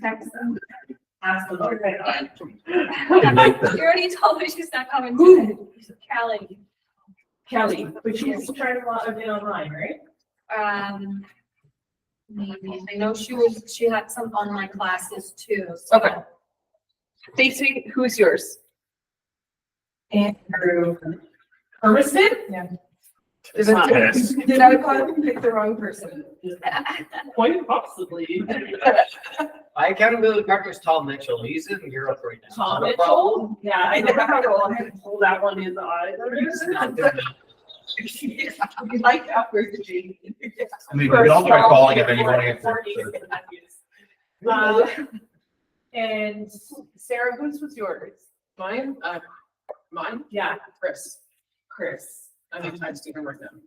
text them. Ask them. Okay. You already told her she's not coming today. Kelly, but she's trying to log in online, right? Maybe. I know she had some online classes too. So. Okay. Stacy, who's yours? Andrew Hermiston? Yeah. Did I pick the wrong person? Quite possibly. My accountability partner is Tom Mitchell. He's in Europe right now. Tom No problem. Mitchell? Yeah, I never have to pull that one in either. You'd like afterwards, Jean. I mean, we can all try calling if anyone answers. And Sarah, whose was yours? Mine? Mine? Yeah, Chris. Chris. I think I just even work them.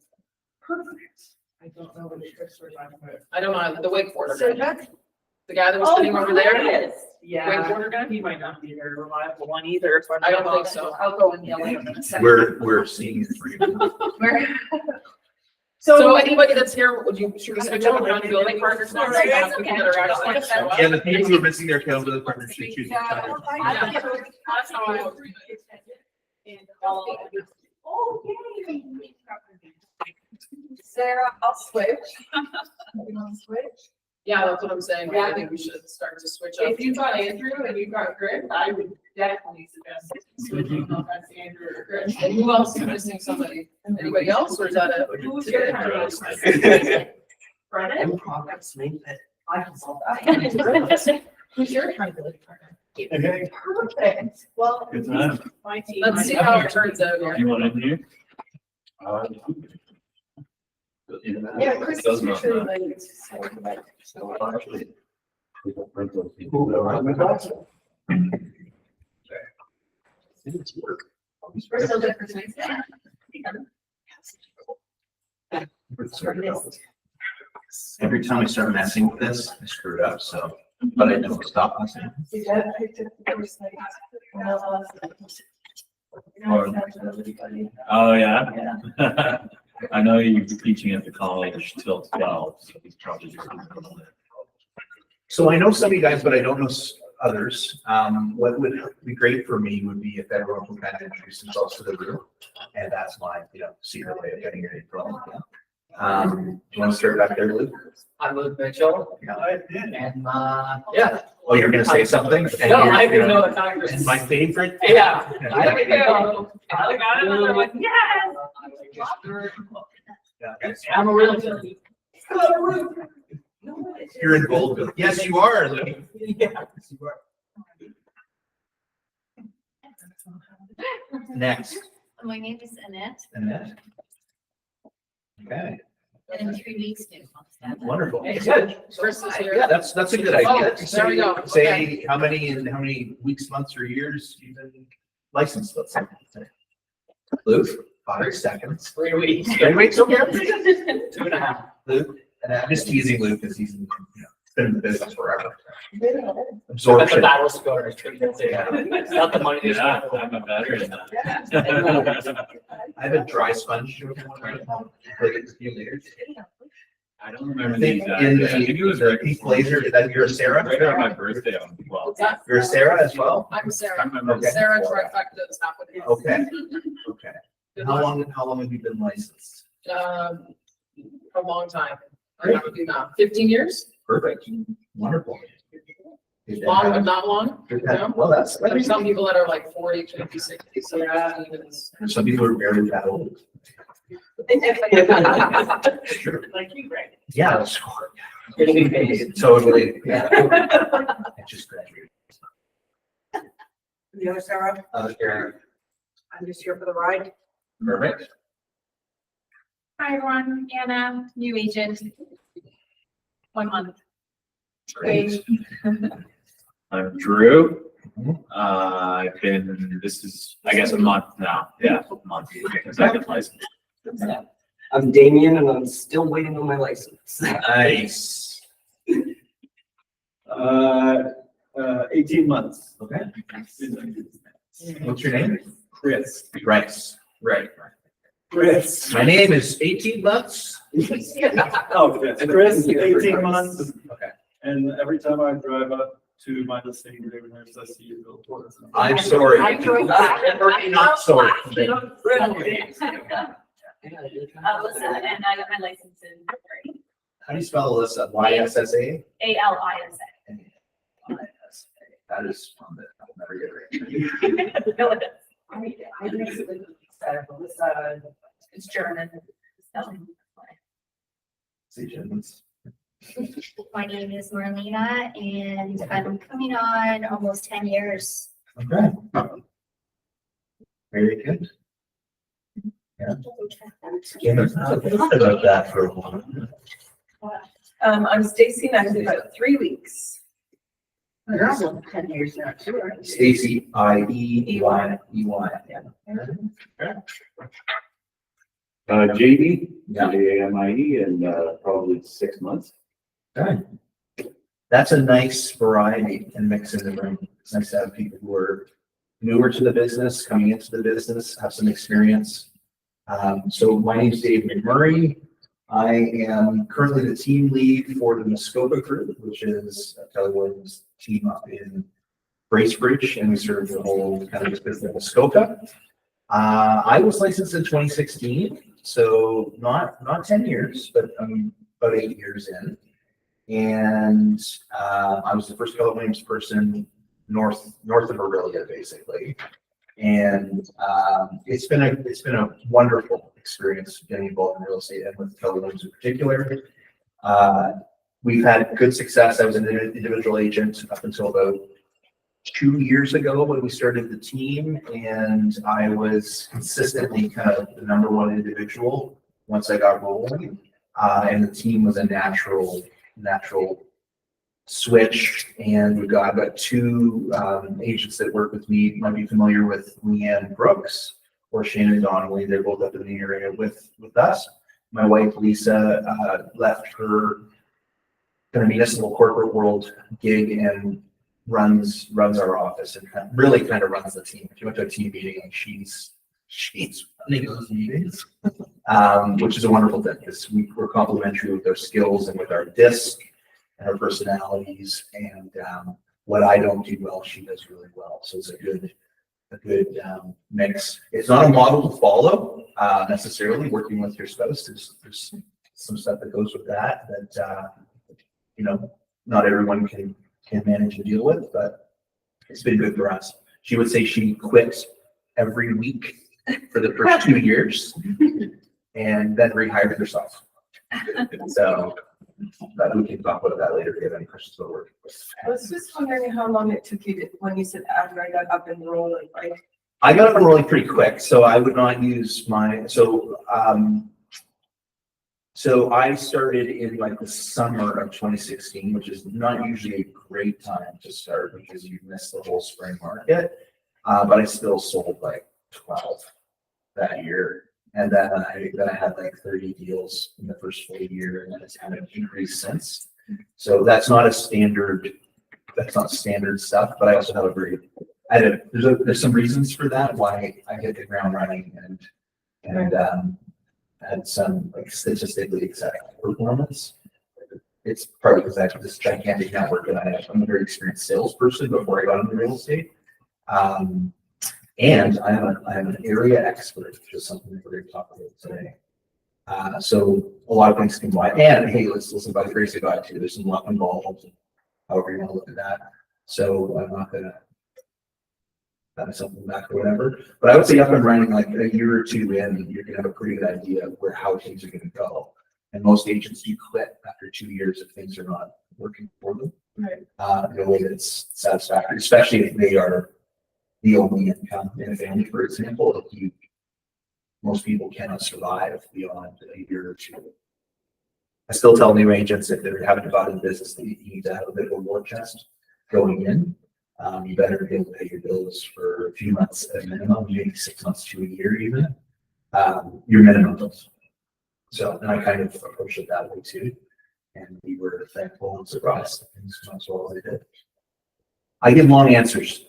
Perfect. I don't know what Chris we're talking about. I don't know, the wakeboarder So guy. that's. The guy that was sitting over there. Yes. Yeah. Wakeboarder guy? He might not be a very reliable one either. I don't think so. I'll go and yell at him. We're seeing it for you. So anybody that's here, should we switch up accountability partners? No, Now? that's Have okay. people that are actually show up? Yeah, the people who are missing their accountability partners should choose. Yeah. That's how I would. Okay. Sarah, I'll switch. You want to switch? Yeah, that's what I'm saying. I think we should start to switch up. If you've got Andrew and you've got Chris, I would definitely suggest switching on that's Andrew or Chris. And who else is missing somebody? Anybody else, or is that it? Who's your accountability? Brennan? I can solve that. Who's your accountability partner? Okay, Perfect. Well, good time. My team. Let's see how it turns out here. You want in here? yeah, Chris is Does not usually matter. late. So, Actually, people print those We're still good for tonight. Every time I start messing with this, I screw it up, so, but I don't stop messing. See that? I picked up the first night. Oh, yeah? Yeah. I know you're teaching at the college till 12, so he's probably just. So I know some of you guys, but I don't know others. What would be great for me would be if everyone can kind of introduce themselves to the room. And that's my, secret way of getting your info. Do you want to start back there, Luke? I'm Luke Mitchell. Yeah. And, yeah. Oh, you're gonna say something? And No, you're I didn't gonna- know the Congress. And my favorite? Yeah. Yeah. I know. I got another one. Yes. Yeah. I'm a realtor. You're in bold. Yes, you are, Luke. Yeah. Next. My name is Annette, Annette. Okay, and in 3 weeks, wonderful. Hey, good. Chris is here. Yeah, that's a good Oh, idea. there we go. Say how many weeks, months, or years you've been licensed, let's say. Luke, 5 seconds. 3 weeks. 3 weeks, okay. 2.5. Luke, and I'm just teasing Luke because he's been in the business forever. That's the Absorption. battle score. It's not the money. Yeah, I'm a veteran. I have a dry sponge. I don't remember I the think exact. in I think it was the right pink before. blazer, that you're a Sarah? Right on my birthday on 12. You're a Sarah as well? I'm I Sarah. remember. Okay. Sarah Trifecta is happening. Okay, okay. How long have you been licensed? A long time. I have to do now. 15 years? Perfect, wonderful. Long, but not long. No? Well, that's, There's some people that are like 40, 50, 60, so yeah. it's- some people are very that old. Sure. Like you, Greg. Yeah, sure. Totally, yeah. I just graduated. The other Sarah, Karen. I'm just here for the ride. Perfect. Hi, everyone. Anna, new agent. 1 month. Great. I'm Drew. I've been, this is, I guess, a month now. Yeah, a month. Second license. I'm Damien and I'm still waiting on my license. Nice. 18 months. Okay. What's your name? Chris. Bryce. Right. Chris. My name is 18 months. Oh, Chris, 18 months. Okay. And every time I drive up to my listing, I see you billboard. I'm sorry. I drove back. Or not sorry. Alyssa, and I got my license in February. How do you spell Alyssa? YSSA? ALISA. That is one that I'll never get right. It's German. See, Jim's. My name is Marlena and I'm coming on almost 10 years. Okay. Very good. Yeah. About that for a while. I'm Stacy and I've been about 3 weeks. You're also 10 years now too, aren't you? Stacy, IEY. JD, Yeah. JAMIE, and probably 6 months. Okay. That's a nice variety and mix in the room. It's nice to have people who are newer to the business, coming into the business, have some experience. So my name is Dave McMurray. I am currently the team lead for the Muskoka group, which is Kelly Williams' team up in Bracebridge, and we serve the whole kind of business of Muskoka. I was licensed in 2016, so not 10 years, but I'm about 8 years in. And I was the first Keller Williams person north of Aurelia, basically. And it's been a wonderful experience getting involved in real estate and with Keller Williams in particular. We've had good success. I was an individual agent up until about 2 years ago when we started the team, and I was consistently kind of the #1 individual once I got rolling. And the team was a natural switch, and I've got 2 agents that work with me. You might be familiar with Leanne Brookes or Shannon Donnelly. They're both up in the area with us. My wife Lisa left her kind of municipal corporate world gig and runs our office and really runs the team. If you went to a team meeting, and she's running those meetings, which is a wonderful thing because we're complementary with our skills and with our disc and our personalities, and what I don't do well, she does really well. So it's a good mix. It's not a model to follow necessarily. Working with your spouse, there's some stuff that goes with that not everyone can manage to deal with, but it's been good for us. She would say she quit every week for the first 2 years and then rehired herself. So but we can talk about that later if you have any questions about work. I was just wondering how long it took you when you said after I got up and rolling, right? I got up and rolling pretty quick, so I would not use so I started in the summer of 2016, which is not usually a great time to start because you miss the whole spring market. But I still sold 12 that year. And then I had 30 deals in the first full year, and then it's kind of increased since. So that's not standard stuff, but I also have there's some reasons for that, why I hit the ground running and had some statistically exact performance. It's partly because I have this gigantic network and I'm a very experienced salesperson before I got into real estate. And I am an area expert, which is something that we're going to talk about today. So a lot of things can go on. And hey, let's listen, by the grace of God too, there's some luck involved, however you want to look at that. So I'm not gonna something back or whatever. But I would say up and running a year or 2 in, you're gonna have a pretty good idea of how things are gonna go. And most agents do quit after 2 years if things are not working for them. Right. In a way that's satisfactory, especially if they are the only income in a family, for example. Most people cannot survive beyond a year or 2. I still tell new agents if they're having to buy the business that you need to have a bit of a war chest going in. You better be able to pay your bills for a few months at a minimum, maybe 6 months to a year even. Your minimum bills. So, and I kind of approached it that way too. And we were thankful and surprised that things went as well as they did. I give long answers.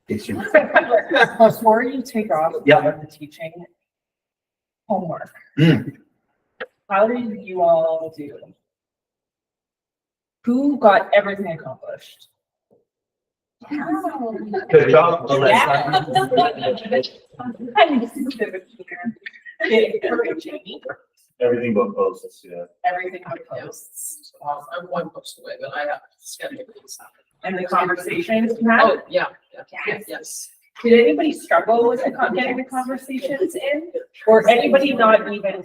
Before you take off the teaching homework, how did you all do? Who got everything accomplished? Good job, Alyssa. I'm specific here. Okay, Jamie, Everything but posts, yeah. everything but posts. I'm one post away, but I have scheduled things. And the conversations you had? Oh, yeah, yes. Did anybody struggle with getting the conversations in? Or anybody not even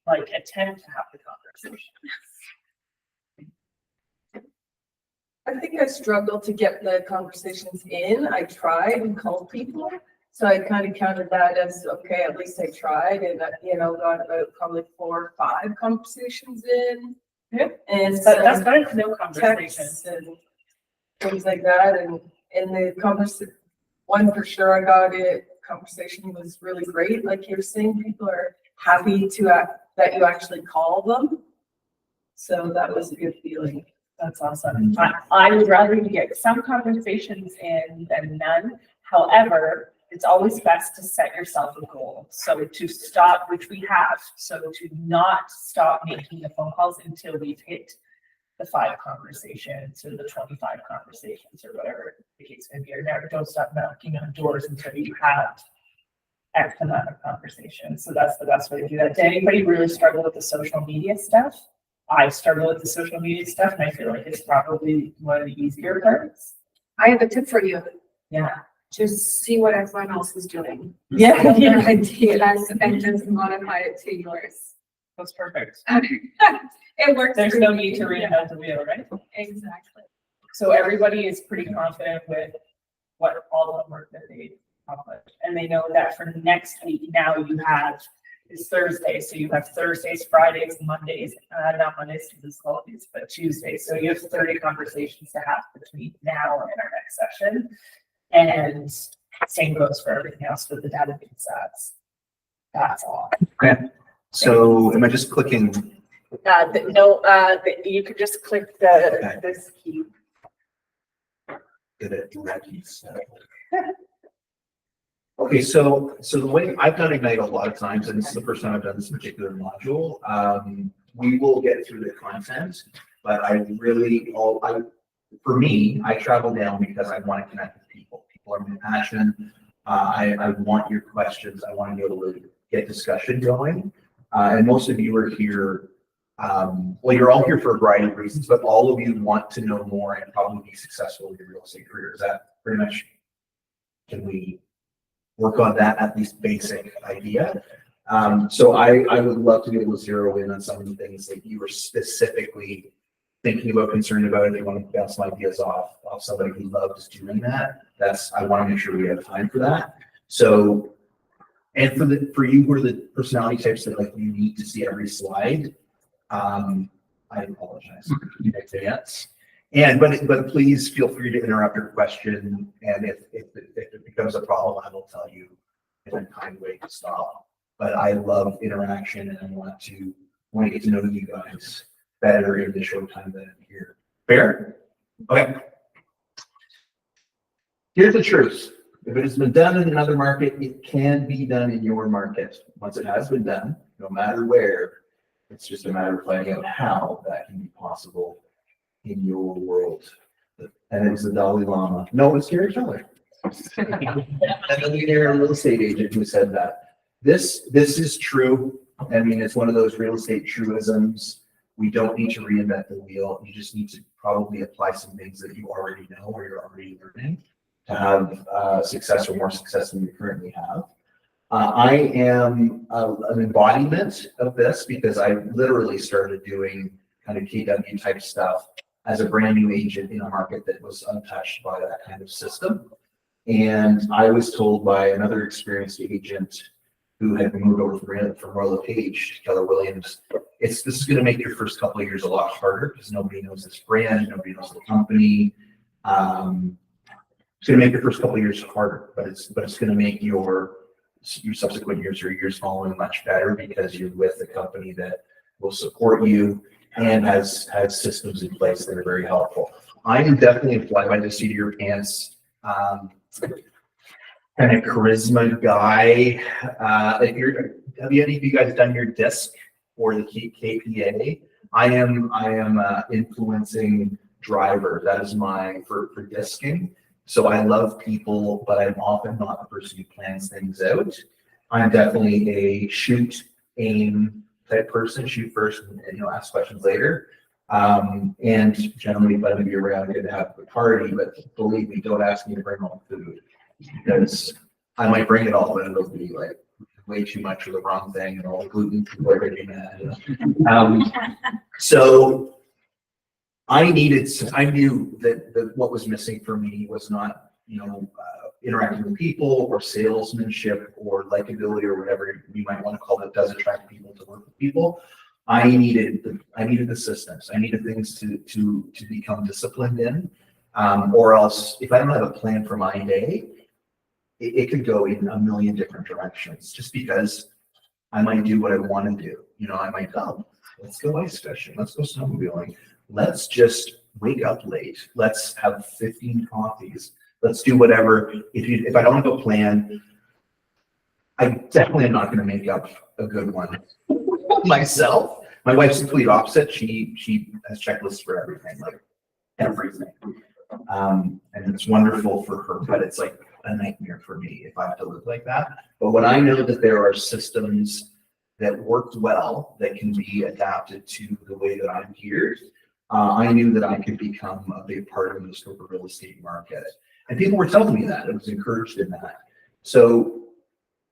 like attempt to have the conversation? I think I struggled to get the conversations in. I tried and called people. So I kind of counted that as, okay, at least I tried and, got about probably 4 or 5 conversations in. Yeah. And That's better than no conversations. texts and things like that. And the one for sure I got it, conversation was really great. Like you're saying, people are happy that you actually call them. So that was a good feeling. That's awesome. I would rather you get some conversations in than none. However, it's always best to set yourself a goal. So to stop, which we have, so to not stop making the phone calls until we've hit the 5 conversations or the 25 conversations or whatever the case may be. Or never don't stop knocking on doors until you have X amount of conversations. So that's the best way to do that. Did anybody really struggle with the social media stuff? I struggle with the social media stuff, and I feel like it's probably one of the easier parts. I have a tip for you. Yeah. Just see what everyone else is doing. Yeah. Steal their ideas and just modify it to yours. That's perfect. It works. There's for no me. need to reinvent the wheel, right? Exactly. So everybody is pretty confident with what all the work that they accomplished. And they know that for next week, now you have, it's Thursday. So you have Thursdays, Fridays, Mondays, not Mondays because it's holidays, but Tuesdays. So you have 30 conversations to have between now and our next session. And same goes for everything else with the database ads. That's all. Okay. So am I just clicking? You could just click this key. Did it directly? Okay, so the way I've done Ignite a lot of times, and this is the first time I've done this particular module, we will get through the content, but for me, I travel down because I want to connect with people. People are my passion. I want your questions. I want to be able to get discussion going. And most of you are here, well, you're all here for a variety of reasons, but all of you want to know more and probably be successful in your real estate career. Is that pretty much, can we work on that at least basic idea? So I would love to be able to zero in on some of the things that you were specifically thinking about, concerned about. If you want to bounce some ideas off somebody who loves doing that, I want to make sure we have time for that. So, and for you who are the personality types that like you need to see every slide, I apologize in advance. But please feel free to interrupt your question, and if it becomes a problem, I will tell you in a kind way to stop. But I love interaction, and I want to get to know you guys better in the short time that I'm here. Fair? Okay. Here's the truth. If it has been done in another market, it can be done in your market. Once it has been done, no matter where, it's just a matter of finding out how that can be possible in your world. And it was the Dalai Lama. No, it's Gary Keller. And the millionaire real estate agent who said that. This is true. I mean, it's one of those real estate truisms. We don't need to reinvent the wheel. You just need to probably apply some things that you already know or you're already learning to have success or more success than you currently have. I am an embodiment of this because I literally started doing kind of KW type stuff as a brand new agent in a market that was untouched by that kind of system. And I was told by another experienced agent who had moved over from Royal LePage to Keller Williams, this is going to make your first couple of years a lot harder because nobody knows this brand, nobody knows the company. It's going to make your first couple of years harder, but it's going to make your subsequent years or years following much better because you're with a company that will support you and has systems in place that are very helpful. I am definitely a fly by the seat of your pants kind of charisma guy. Have any of you guys done your DISC or the KPA? I am a influencing driver. That is for disking. So I love people, but I'm often not the person who plans things out. I'm definitely a shoot, aim type person, shoot first and ask questions later. And generally, if I'm gonna be around, good to have a party, but believe me, don't ask me to bring home food because I might bring it all, but it'll be like way too much of the wrong thing and all gluten, people are getting mad. So I knew that what was missing for me was not, interacting with people or salesmanship or likability or whatever you might want to call it does attract people to work with people. I needed the systems. I needed things to become disciplined in, or else if I don't have a plan for my day, it could go in a million different directions. Just because I might do what I want to do. I might go, let's go ice fishing, let's go snowmobiling, let's just wake up late, let's have 15 coffees, let's do whatever. If I don't have a plan, I definitely am not going to make up a good one myself. My wife's the complete opposite. She has checklists for everything, like everything. And it's wonderful for her, but it's like a nightmare for me if I have to live like that. But when I know that there are systems that worked well that can be adapted to the way that I'm geared, I knew that I could become a big part of the Muskoka real estate market. And people were telling me that. I was encouraged in that. So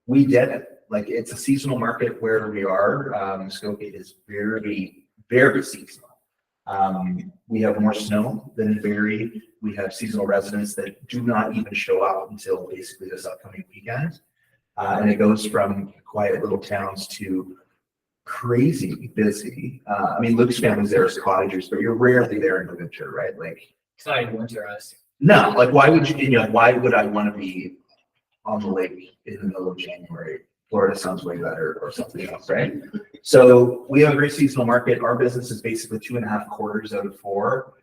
we did it. Like, it's a seasonal market where we are. Muskoka is very, very seasonal. We have more snow than Barrie. We have seasonal residents that do not even show up until basically this upcoming weekend. And it goes from quiet little towns to crazy busy. Luke's family's there as cottagers, but you're rarely there in the winter, right? Like, Exciting winter us. no, like why would why would I want to be on the lake in the middle of January? Florida sounds way better or something else, right? So we have a great seasonal market. Our business is basically 2.5 quarters out of 4.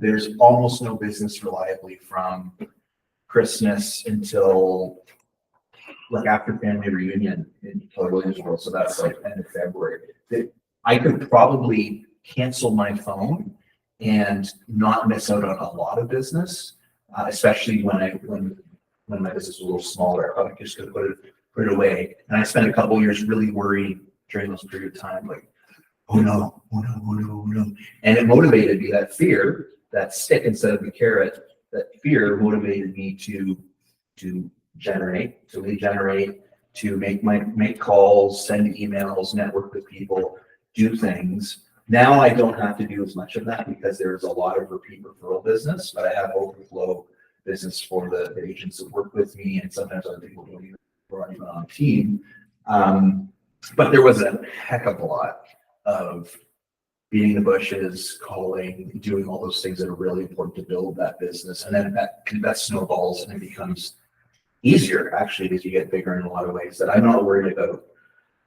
There's almost no business reliably from Christmas until like after family reunion in Keller Williams World. So that's like end of February. I could probably cancel my phone and not miss out on a lot of business, especially when my business was a little smaller. I just could put it away. And I spent a couple of years really worried during this period of time, like, oh no. And it motivated me, that fear, that stick instead of the carrot, that fear motivated me to lead generate, to make calls, send emails, network with people, do things. Now I don't have to do as much of that because there's a lot of repeat referral business, but I have overflow business for the agents that work with me, and sometimes other people don't even aren't even on the team. But there was a heck of a lot of beating the bushes, calling, doing all those things that are really important to build that business. And then that snowballs and it becomes easier actually as you get bigger in a lot of ways that I'm not worried about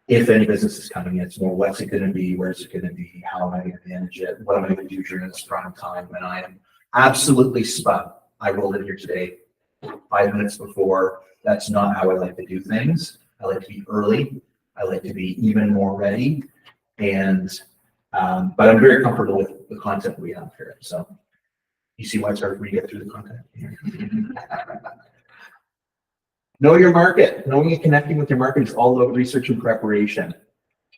if any business is coming in. It's more, what's it going to be? Where's it going to be? How am I going to manage it? What am I going to do during this prime time? And I am absolutely spun. I rolled in here today 5 minutes before. That's not how I like to do things. I like to be early. I like to be even more ready. And, but I'm very comfortable with the content we have here. So you see why it's hard for me to get through the content. Know your market. Knowing and connecting with your market is all about research and preparation.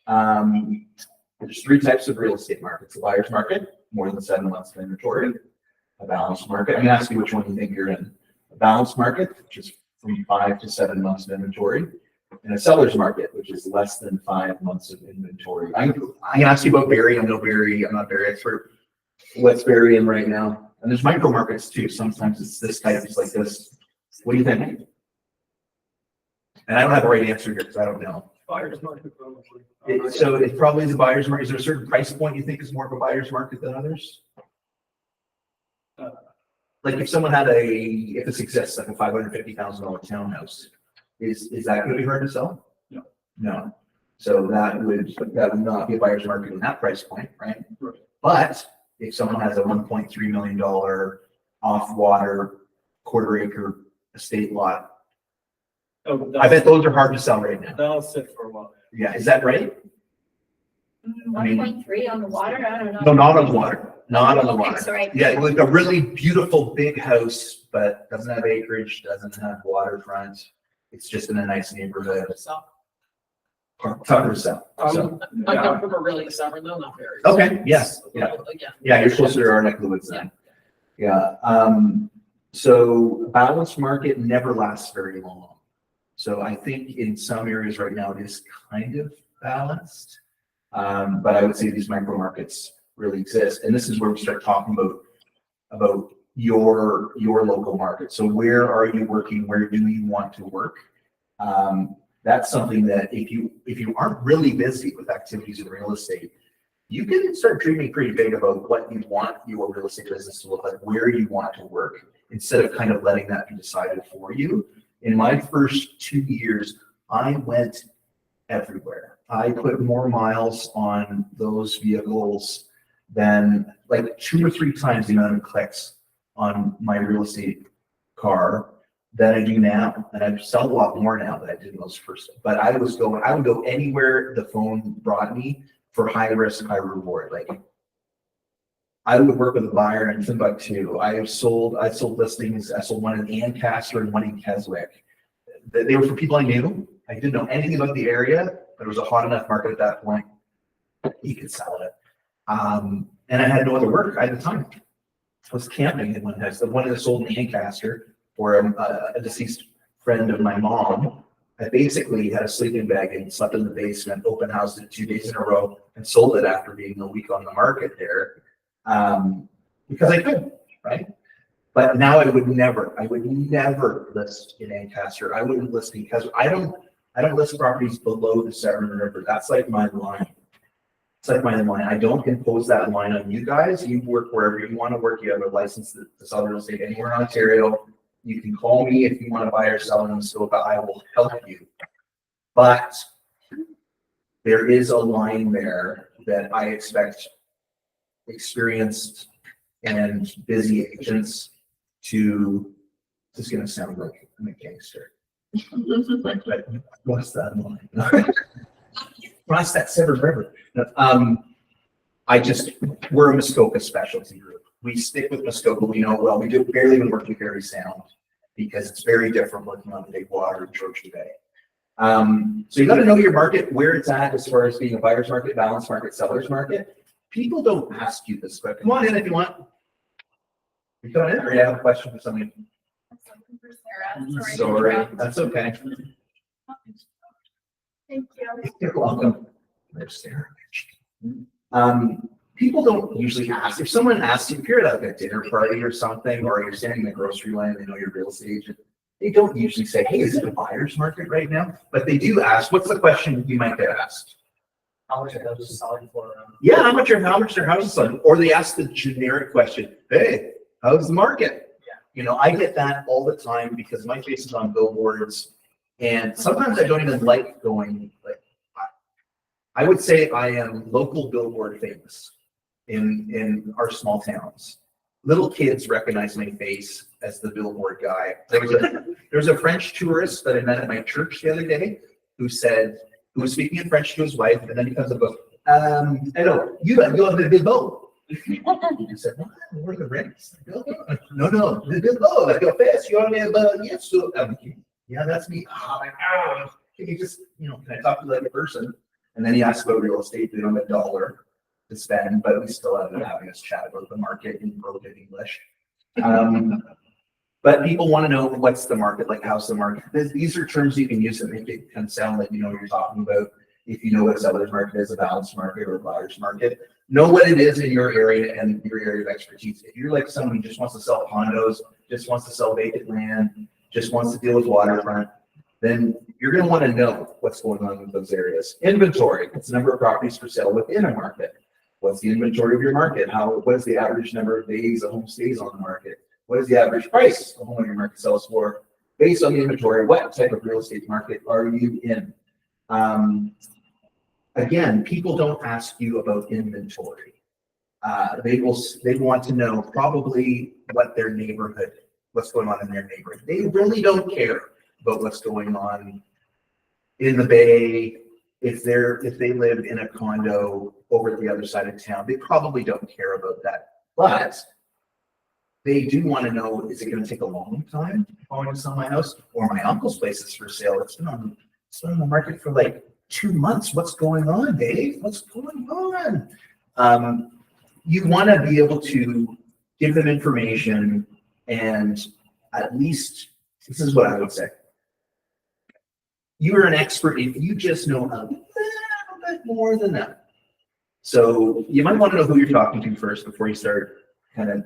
There's 3 types of real estate markets: a buyer's market, more than 7 months of inventory; a balanced market. I'm going to ask you which one you think you're in. A balanced market, which is from 5 to 7 months of inventory, and a seller's market, which is less than 5 months of inventory. I can ask you about Barrie. I'm not Barrie expert. What's Barrie in right now? And there's micro markets too. Sometimes it's this type, it's like this. What do you think? And I don't have the right answer here because I don't know. Buyer's market probably. So it's probably the buyer's market. Is there a certain price point you think is more of a buyer's market than others? Like if someone had if this exists, like a $550,000 townhouse, is that going to be hard to sell? No. No. So that would not be a buyer's market in that price point, right? Right. But if someone has a $1.3 million off-water quarter-acre estate lot, I bet those are hard to sell right now. That'll sit for a while. Yeah, is that right? 1.3 on the water, I don't know. No, not on the water, not on the Okay, water. sorry. Yeah, like a really beautiful big house, but doesn't have acreage, doesn't have waterfront. It's just in a nice neighborhood. So, Tougher to sell. So, I come from a really stubborn, though, not very. okay, yes, So, yeah. Again. Yeah, you're closer to our neck of the woods then. Yeah, so balanced market never lasts very long. So I think in some areas right now it is kind of balanced. But I would say these micro markets really exist. And this is where we start talking about your local market. So where are you working? Where do you want to work? That's something that if you aren't really busy with activities in real estate, you can start dreaming pretty big about what you want your real estate business to look like, where you want to work, instead of kind of letting that be decided for you. In my first 2 years, I went everywhere. I put more miles on those vehicles than like 2 or 3 times the amount of clicks on my real estate car than I do now. And I sell a lot more now than I did in those first. But I would go anywhere the phone brought me for high risk, high reward. Like I would work with a buyer in Timbuktu. I sold listings. I sold one in Ancaster and one in Keswick. They were for people I knew. I didn't know anything about the area, but it was a hot enough market at that point. You could sell it. And I had no other work. I had the time. I was camping in one house. The one that sold in Ancaster for a deceased friend of my mom. I basically had a sleeping bag and slept in the basement, open housed it 2 days in a row, and sold it after being a week on the market there, because I could, right? But now I would never list in Ancaster. I wouldn't list because I don't list properties below the Severn River. That's like my line. It's like my line. I don't impose that line on you guys. You work wherever you want to work. You have a license to sell real estate anywhere in Ontario. You can call me if you want to buy or sell in Muskoka. I will help you. But there is a line there that I expect experienced and busy agents to. This is going to sound like I'm a gangster. But what's that line? Cross that Severn River. We're a Muskoka specialty group. We stick with Muskoka. We know it well. We do barely even work with Barrie Sound because it's very different working on the big water in Georgian Bay. So you got to know your market, where it's at as far as being a buyer's market, balanced market, seller's market. People don't ask you this, but come on in if you want. You come in or you have a question for somebody? Sorry, that's okay. Thank you. You're welcome. There's Sarah. People don't usually ask. If someone asks you, if you're at like a dinner party or something, or you're standing in the grocery line, they know you're a real estate agent, they don't usually say, hey, is it a buyer's market right now? But they do ask, what's the question you might get asked? How much are those selling for? Yeah, how much are their houses selling? Or they ask the generic question, hey, how's the market? Yeah. You know, I get that all the time because my face is on billboards. And sometimes I don't even like going, like, I would say I am local billboard famous in our small towns. Little kids recognize my face as the billboard guy. There was a French tourist that I met at my church the other day who was speaking in French to his wife, and then he comes up and goes, hello, you have the Bilbao. I said, what? Where are the rents? No, the Bilbao, like your face, you only have, yes, so, yeah, that's me. Can you just, can I talk to like a person? And then he asked about real estate. They don't have $1 to spend, but we still ended up having us chat about the market in broken English. But people want to know what's the market, like how's the market. These are terms you can use that make it kind of sound like you know what you're talking about. If you know what a seller's market is, a balanced market or a buyer's market, know what it is in your area and your area of expertise. If you're like someone who just wants to sell condos, just wants to sell vacant land, just wants to deal with waterfront, then you're going to want to know what's going on with those areas. Inventory, it's the number of properties for sale within a market. What's the inventory of your market? What is the average number of days a home stays on the market? What is the average price a home on your market sells for? Based on the inventory, what type of real estate market are you in? Again, people don't ask you about inventory. They want to know probably what's going on in their neighborhood. They really don't care about what's going on in the Bay, if they live in a condo over at the other side of town, they probably don't care about that. But they do want to know, is it going to take a long time to sell my house? Or my uncle's place is for sale. It's been on the market for like 2 months. What's going on, Dave? What's going on? You want to be able to give them information, and at least, this is what I would say. You are an expert if you just know a little bit more than them. So you might want to know who you're talking to first before you start kind of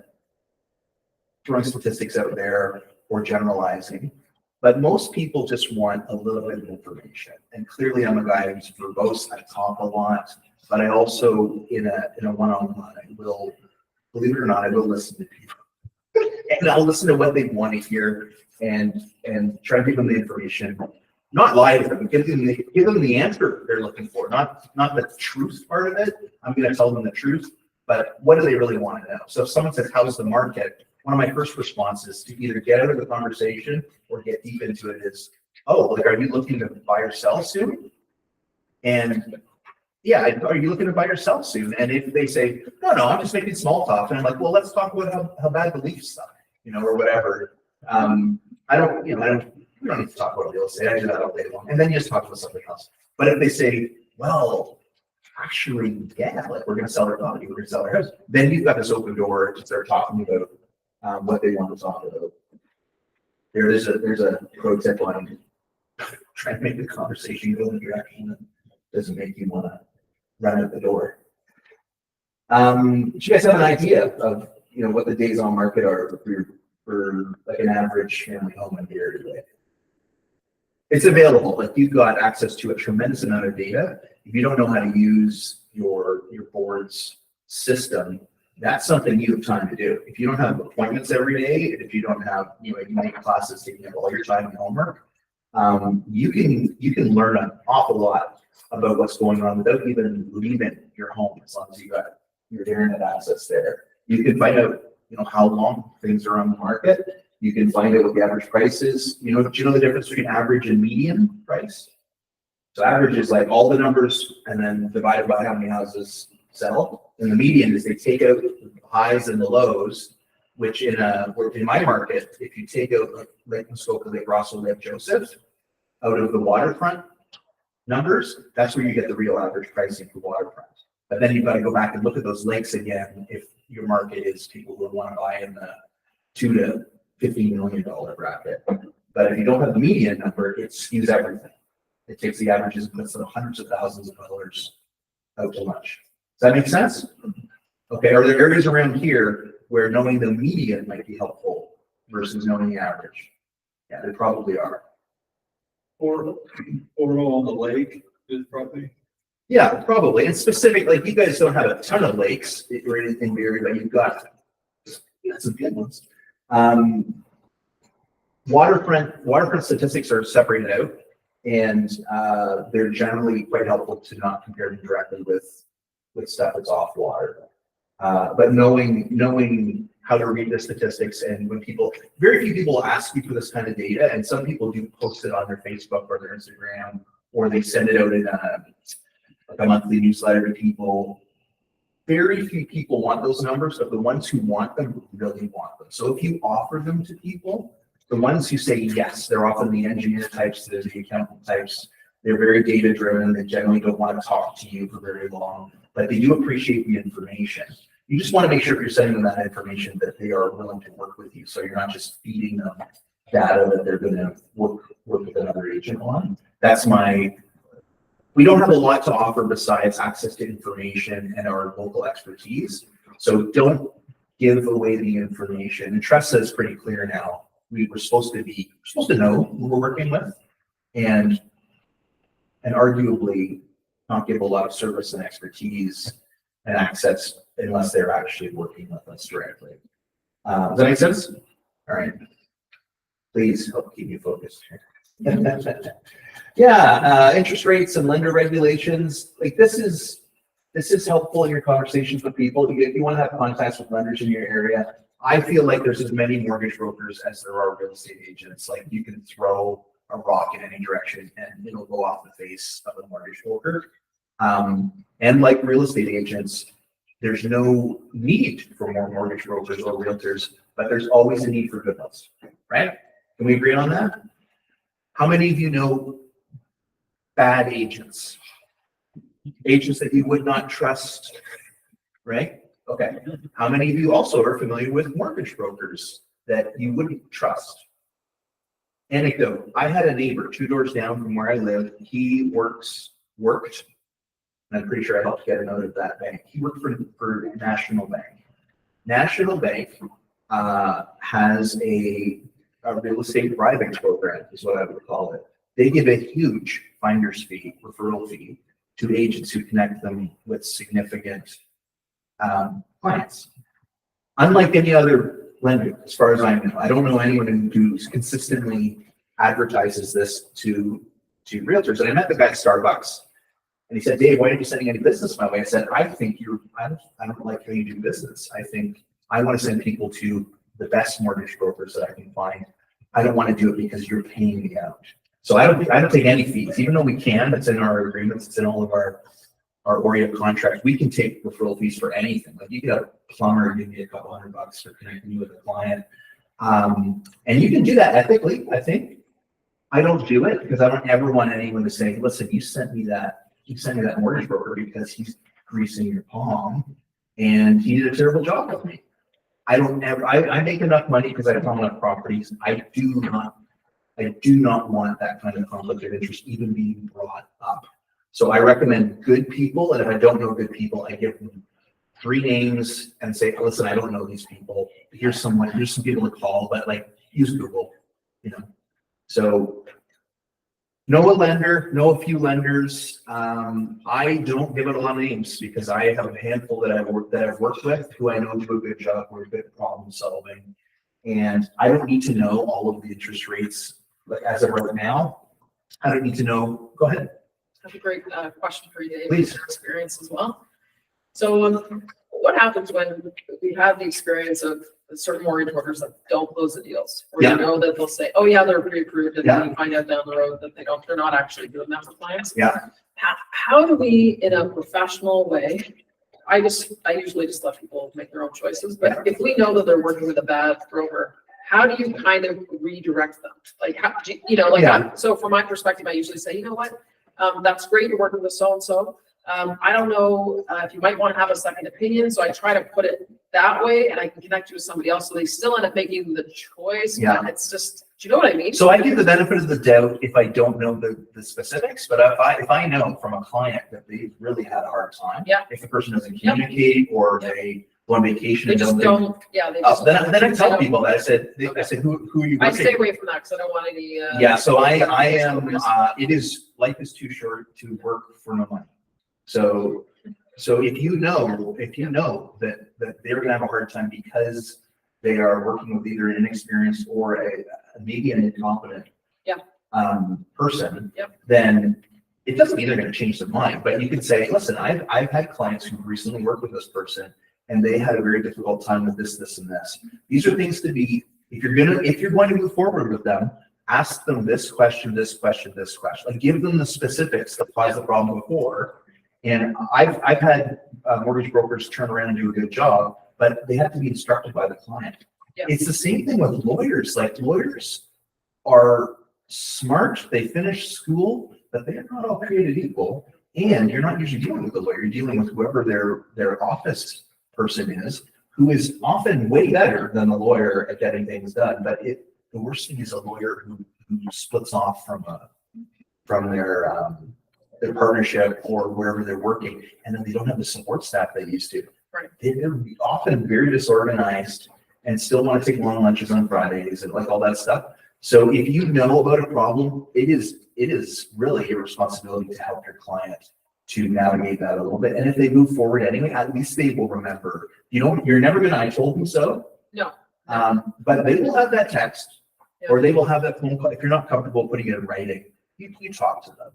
throwing statistics out there or generalizing. But most people just want a little bit of information. And clearly I'm a guy who's verbose, I talk a lot, but I also, in a one-on-one, I will, believe it or not, I will listen to people. And I'll listen to what they want to hear and try to give them the information. Not lie to them, give them the answer they're looking for, not the truth part of it. I'm going to tell them the truth, but what do they really want to know? So if someone says, how's the market? One of my first responses to either get out of the conversation or get deep into it is, oh, like, are you looking to buy or sell soon? And yeah, are you looking to buy or sell soon? And if they say, no, I'm just making small talk. And I'm like, well, let's talk about how bad the Leafs suck, or whatever. We don't need to talk about real estate. I do that all day long. And then you just talk about something else. But if they say, well, actually, yeah, like, we're going to sell our property, we're going to sell our house, then you've got this open door to start talking about what they want to talk about. There's a pro tip on trying to make the conversation go in a direction that doesn't make you want to run out the door. Do you guys have an idea of what the days on market are for like an average family home in here today? It's available. Like, you've got access to a tremendous amount of data. If you don't know how to use your board's system, that's something you have time to do. If you don't have appointments every day, and if you don't have unique classes taking up all your time and homework, you can learn an awful lot about what's going on without even leaving your home, as long as you got your internet access there. You can find out how long things are on the market. You can find out what the average price is. Do you know the difference between average and median price? So average is like all the numbers and then divided by how many houses sell. And the median is they take out the highs and the lows, which in my market, if you take out Lake Muskoka, Lake Rosso, Lake Joseph out of the waterfront numbers, that's where you get the real average pricing for waterfront. But then you've got to go back and look at those lakes again if your market is people who want to buy in the $2 to $15 million bracket. But if you don't have the median number, it skews everything. It takes the averages and puts them hundreds of thousands of dollars out to lunch. Does that make sense? Okay, are there areas around here where knowing the median might be helpful versus knowing the average? Yeah, there probably are. Or on the lake is probably. Yeah, probably. And specific, like, you guys don't have a ton of lakes or anything very, but you've got some good ones. Waterfront statistics are separated out, and they're generally quite helpful to not compare them directly with stuff that's off water. But knowing how to read the statistics, and when very few people ask you for this kind of data, and some people do post it on their Facebook or their Instagram, or they send it out in a monthly newsletter to people. Very few people want those numbers, but the ones who want them really want them. So if you offer them to people, the ones who say yes, they're often the engineer types, they're the accountant types, they're very data driven, they generally don't want to talk to you for very long, but they do appreciate the information. You just want to make sure if you're sending them that information that they are willing to work with you, so you're not just feeding them data that they're going to work with another agent on. We don't have a lot to offer besides access to information and our local expertise. So don't give away the information. And Tressa is pretty clear now. We're supposed to know who we're working with, and arguably not give a lot of service and expertise and access unless they're actually working with us directly. Does that make sense? All right. Please help keep me focused. Yeah, interest rates and lender regulations. Like, this is helpful in your conversations with people. If you want to have contacts with lenders in your area, I feel like there's as many mortgage brokers as there are real estate agents. Like, you can throw a rock in any direction and it'll go off the face of a mortgage broker. And like real estate agents, there's no need for more mortgage brokers or realtors, but there's always a need for good ones, right? Can we agree on that? How many of you know bad agents? Agents that you would not trust, right? Okay. How many of you also are familiar with mortgage brokers that you wouldn't trust? Anecdote, I had a neighbor 2 doors down from where I live. He worked, and I'm pretty sure I helped get him out of that bank. He worked for National Bank. National Bank has a real estate driving program, is what I would call it. They give a huge finder's fee, referral fee, to agents who connect them with significant clients. Unlike any other lender, as far as I know, I don't know anyone who consistently advertises this to realtors. And I met the guy at Starbucks, and he said, "Dave, why aren't you sending any business my way?" I said, "I think I don't like how you do business. I think I want to send people to the best mortgage brokers that I can find. I don't want to do it because you're paying me out." So I don't take any fees, even though we can. It's in our agreements. It's in all of our OREO contracts. We can take referral fees for anything. Like you get a plumber, give me a couple $100 for connecting you with a client. And you can do that ethically, I think. I don't do it because I don't ever want anyone to say, "Listen, you sent me that mortgage broker because he's greasing your palm and he did a terrible job with me." I make enough money because I own enough properties. I do not want that kind of conflict of interest even being brought up. So I recommend good people, and if I don't know good people, I give them 3 names and say, "Listen, I don't know these people. Here's some people to call," but like use Google, So know a lender, know a few lenders. I don't give out a lot of names because I have a handful that I've worked with who I know do a good job, who are good at problem solving, and I don't need to know all of the interest rates. Like as of right now, I don't need to know. Go ahead. That's a great question for you, Dave. Please. Your experience as well. So what happens when we have the experience of certain mortgage brokers that don't close the deals? Or you know that they'll say, "Oh yeah, they're pre-approved," and then you find out down the road that they're not actually doing that for clients. Yeah. How do we, in a professional way, I usually just let people make their own choices, but if we know that they're working with a bad broker, how do you kind of redirect them? Like, how do so from my perspective, I usually say, "You know what? That's great. You're working with so-and-so. I don't know if you might want to have a second opinion." So I try to put it that way, and I can connect you with somebody else. So they still end up making the choice, but it's just, do you know what I mean? So I give the benefit of the doubt if I don't know the specifics, but if I know from a client that they've really had a hard time, if the person doesn't communicate or they go on vacation, they just don't. Then I tell people that I said, who are you? I stay away from that because I don't want any. So I am. Life is too short to work for no money. So if you know that they're gonna have a hard time because they are working with either an inexperienced or maybe an incompetent person, then it doesn't mean they're going to change their mind. But you could say, "Listen, I've had clients who recently worked with this person, and they had a very difficult time with this, this, and this. These are things to be. If you're going to move forward with them, ask them this question, this question, this question. Like give them the specifics that caused the problem before." And I've had mortgage brokers turn around and do a good job, but they have to be instructed by the client. It's the same thing with lawyers. Like lawyers are smart, they finish school, but they're not all created equal. And you're not usually dealing with a lawyer, you're dealing with whoever their office person is, who is often way better than the lawyer at getting things done. But the worst thing is a lawyer who splits off from their partnership or wherever they're working, and then they don't have the support staff they used to. Right. They're often very disorganized and still want to take long lunches on Fridays and like all that stuff. So if you know about a problem, it is really your responsibility to help your client to navigate that a little bit. And if they move forward anyway, at least they will remember. You're never gonna, "I told them so." No. But they will have that text or they will have that phone call. If you're not comfortable putting it in writing, you talk to them.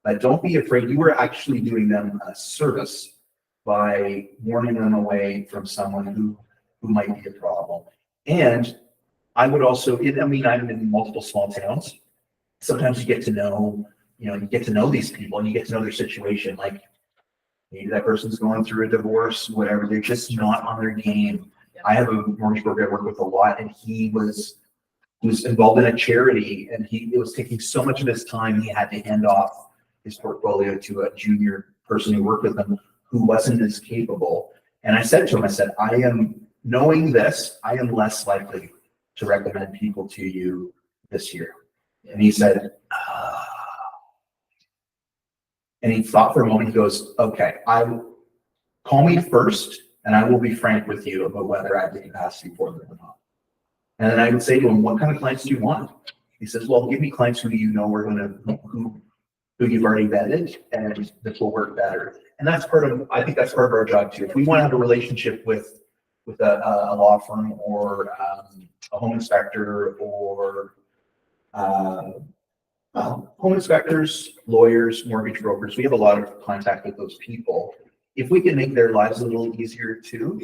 But don't be afraid. You are actually doing them a service by warning them away from someone who might be a problem. And I would also, I'm in multiple small towns. sometimes you get to know, you get to know these people and you get to know their situation. Like maybe that person's going through a divorce, whatever. They're just not on their game. I have a mortgage broker I work with a lot, and he was involved in a charity, and it was taking so much of his time. He had to hand off his portfolio to a junior person who worked with him who wasn't as capable. And I said to him, I am knowing this, I am less likely to recommend people to you this year. And he said, and he thought for a moment, he goes, okay, call me first, and I will be frank with you about whether I have the capacity for them or not. And then I would say to him, what kind of clients do you want? He says, well, give me clients who you know are who you've already vetted, and this will work better. And I think that's part of our job too. If we want to have a relationship with a law firm or a home inspector or home inspectors, lawyers, mortgage brokers, we have a lot of contact with those people. If we can make their lives a little easier too,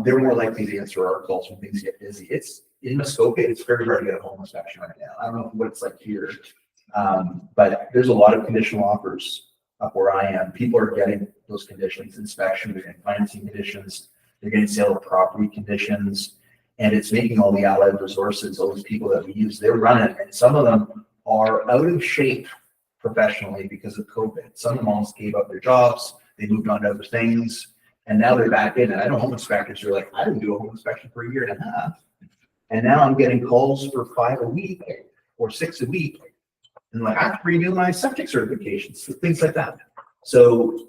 they're more likely to answer our calls when things get busy. It's in Muskoka, it's very hard to get a home inspection right now. I don't know what it's like here, but there's a lot of conditional offers up where I am. People are getting those conditions, inspection, they're getting financing conditions, they're getting sale of property conditions, and it's making all the allied resources, all those people that we use, they're running, and some of them are out of shape professionally because of COVID. Some of them almost gave up their jobs, they moved on to other things, and now they're back in. And I know home inspectors are like, I didn't do a home inspection for a year and a half, and now I'm getting calls for 5 a week or 6 a week, and like I have to renew my septic certifications, things like that. So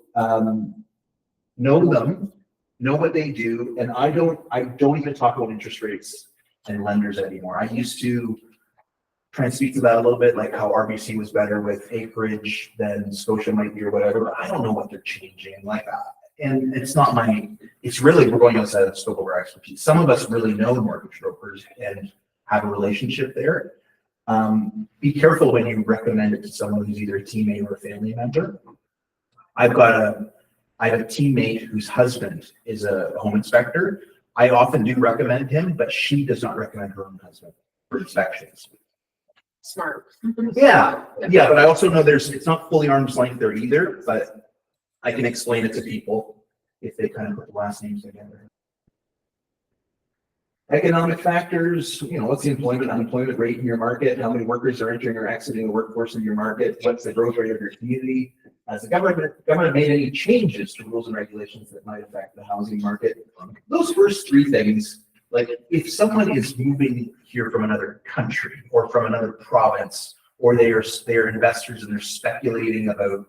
know them, know what they do, and I don't even talk about interest rates and lenders anymore. I used to try and speak to that a little bit, like how RBC was better with acreage than Scotia might be or whatever, but I don't know what they're changing. Like, and it's not it's really, we're going outside of the scope of our expertise. Some of us really know mortgage brokers and have a relationship there. Be careful when you recommend it to someone who's either a teammate or a family member. I have a teammate whose husband is a home inspector. I often do recommend him, but she does not recommend her own husband for inspections. Smart. Yeah, but I also know it's not fully arm's length there either, but I can explain it to people if they kind of put the last names together. Economic factors, what's the unemployment rate in your market? How many workers are entering or exiting the workforce in your market? What's the growth rate of your community? Has the government made any changes to rules and regulations that might affect the housing market? Those first 3 things, like if someone is moving here from another country or from another province, or they are investors and they're speculating about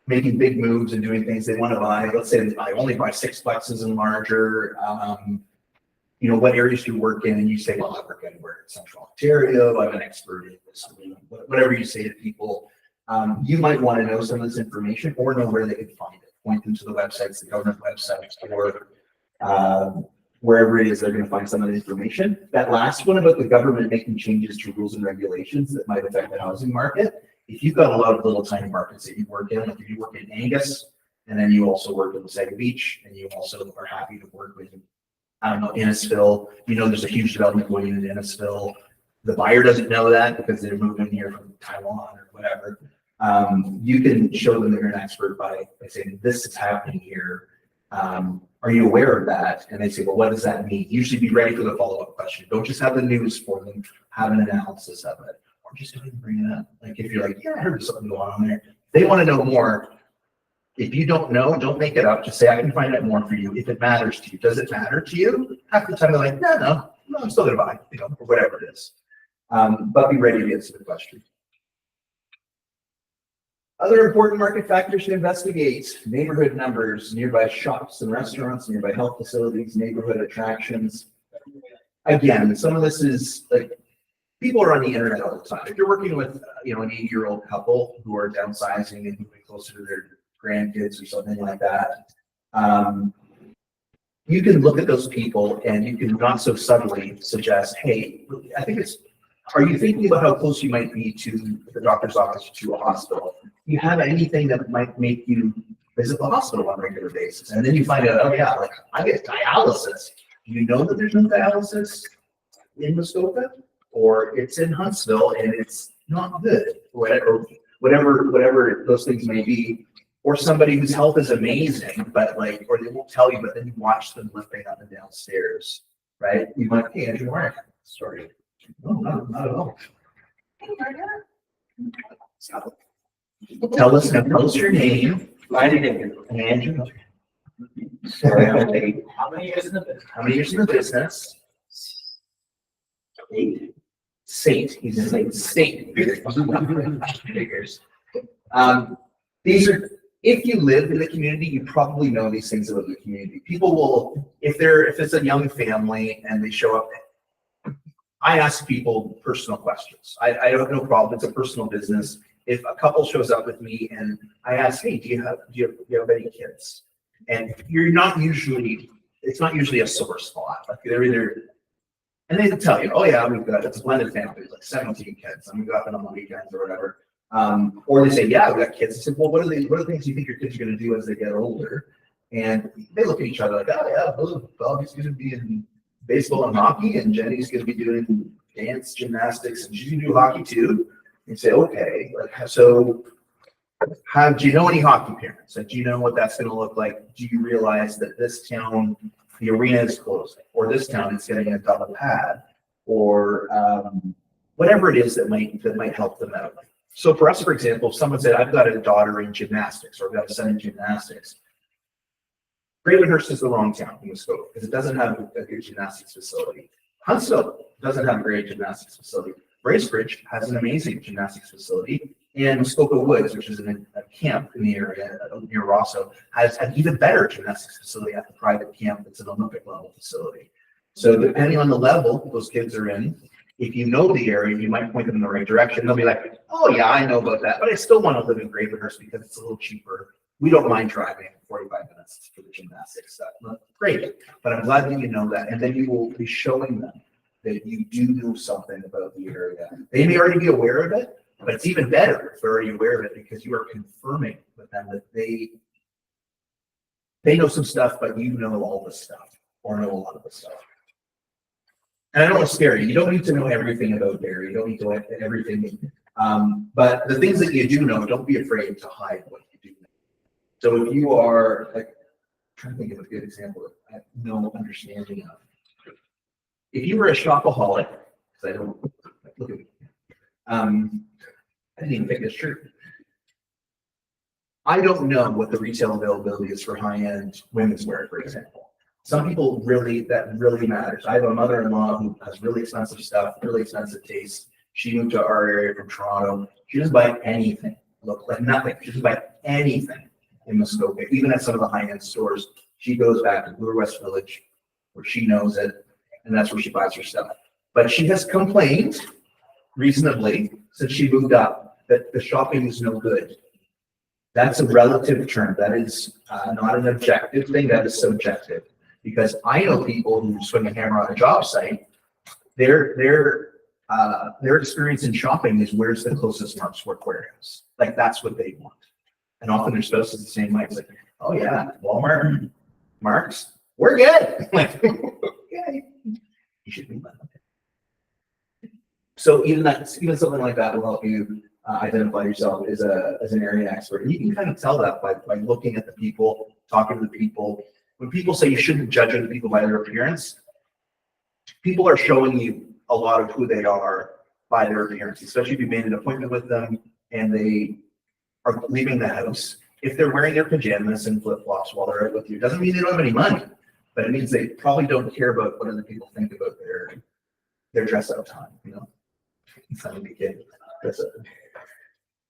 making big moves and doing things they want to buy, let's say I only buy 6 plexes and larger, what areas do you work in? And you say, well, I work anywhere in Central Ontario, I'm an expert in this, whatever you say to people. You might want to know some of this information or know where they can find it. Point them to the websites, the government websites, or wherever it is they're going to find some of the information. That last one about the government making changes to rules and regulations that might affect the housing market. If you've got a lot of little tiny markets that you work in, like if you work in Angus, and then you also work in Wasaga Beach, and you also are happy to work with, Innisfil, there's a huge development going in Innisfil. The buyer doesn't know that because they're moving here from Taiwan or whatever. You can show them that you're an expert by saying, this is happening here. Are you aware of that? And they say, well, what does that mean? Usually be ready for the follow-up question. Don't just have the news for them, have an analysis of it. Or just go ahead and bring it up. Like if you're like, yeah, I heard something going on there. They want to know more. If you don't know, don't make it up. Just say, I can find out more for you if it matters to you. Does it matter to you? Half the time they're like, no, I'm still going to buy, or whatever it is. But be ready to answer the question. Other important market factors to investigate: neighborhood numbers, nearby shops and restaurants, nearby health facilities, neighborhood attractions. Again, some of this is like, people are on the internet all the time. If you're working with, an 80-year-old couple who are downsizing and moving closer to their grandkids or something like that, you can look at those people and you can not so subtly suggest, hey, are you thinking about how close you might be to the doctor's office or to a hospital? Do you have anything that might make you visit the hospital on a regular basis? And then you find out, oh yeah, like I get dialysis. Do you know that there's no dialysis in Muskoka? Or it's in Huntsville and it's not good, whatever those things may be. Or somebody whose health is amazing, but like, or they won't tell you, but then you watch them limping up and down stairs, right? You might, hey, Andrew, where? Sorry. No, not at all. So, tell us your name. Andrew. Sorry, I'm late. How many years in the business? How many years in the business? 8. Saint. He's a saint. Figures. These are, if you live in the community, you probably know these things about the community. People will, if it's a young family and they show up, I ask people personal questions. I have no problem. It's a personal business. If a couple shows up with me and I ask, hey, do you have any kids? And it's not usually a sore spot. Like they're either, and they tell you, oh yeah, it's a blended family, like 17 kids, and we got them on the weekends or whatever. Or they say, yeah, we got kids. I said, well, what are the things you think your kids are going to do as they get older? And they look at each other like, oh yeah, Bobby's going to be in baseball and hockey, and Jenny's going to be doing dance, gymnastics, and she's going to do hockey too. And say, okay, like, so do you know any hockey parents? Like, do you know what that's going to look like? Do you realize that this town, the arena is closing, or this town is getting a double pad, or whatever it is that might help them out. So for us, for example, if someone said, I've got a daughter in gymnastics, or I've got a son in gymnastics, Gravenhurst is the wrong town in Muskoka because it doesn't have a good gymnastics facility. Huntsville doesn't have a great gymnastics facility. Bracebridge has an amazing gymnastics facility, and Muskoka Woods, which is a camp in the area near Rosso, has an even better gymnastics facility at the private camp. It's an Olympic level facility. So depending on the level those kids are in, if you know the area, you might point them in the right direction. They'll be like, oh yeah, I know about that, but I still want to live in Gravenhurst because it's a little cheaper. We don't mind driving 45 minutes for the gymnastics stuff. Well, great, but I'm glad that you know that, and then you will be showing them that you do know something about the area. They may already be aware of it, but it's even better if they're already aware of it because you are confirming with them that they know some stuff, but you know all the stuff or know a lot of the stuff. And I don't want to scare you. You don't need to know everything about dairy. You don't need to know everything. But the things that you do know, don't be afraid to hide what you do know. So if you are, like, I'm trying to think of a good example that I have no understanding of. If you were a shopaholic, because I don't look at me, I didn't even pick this shirt. I don't know what the retail availability is for high-end women's wear, for example. Some people that really matters. I have a mother-in-law who has really expensive stuff, really expensive taste. She moved to our area from Toronto. She doesn't buy anything. Look, like nothing. She doesn't buy anything in Muskoka, even at some of the high-end stores. She goes back to Bloor West Village, where she knows it, and that's where she buys her stuff. But she has complained reasonably since she moved up that the shopping is no good. That's a relative term. That is not an objective thing. That is subjective. Because I know people who swing a hammer on a job site. Their experience in shopping is where's the closest Mark's Work warehouse. Like that's what they want. And often their spouse is the same way. It's like, oh yeah, Walmart, Mark's, we're good. Like, yeah, you should be. So even something like that will help you identify yourself as an area expert. And you can kind of tell that by looking at the people, talking to the people. When people say you shouldn't judge other people by their appearance, people are showing you a lot of who they are by their appearance, especially if you made an appointment with them and they are leaving the house. If they're wearing their pajamas and flip-flops while they're out with you, it doesn't mean they don't have any money, but it means they probably don't care about what other people think about their dress out time, you know? It's not a big kid.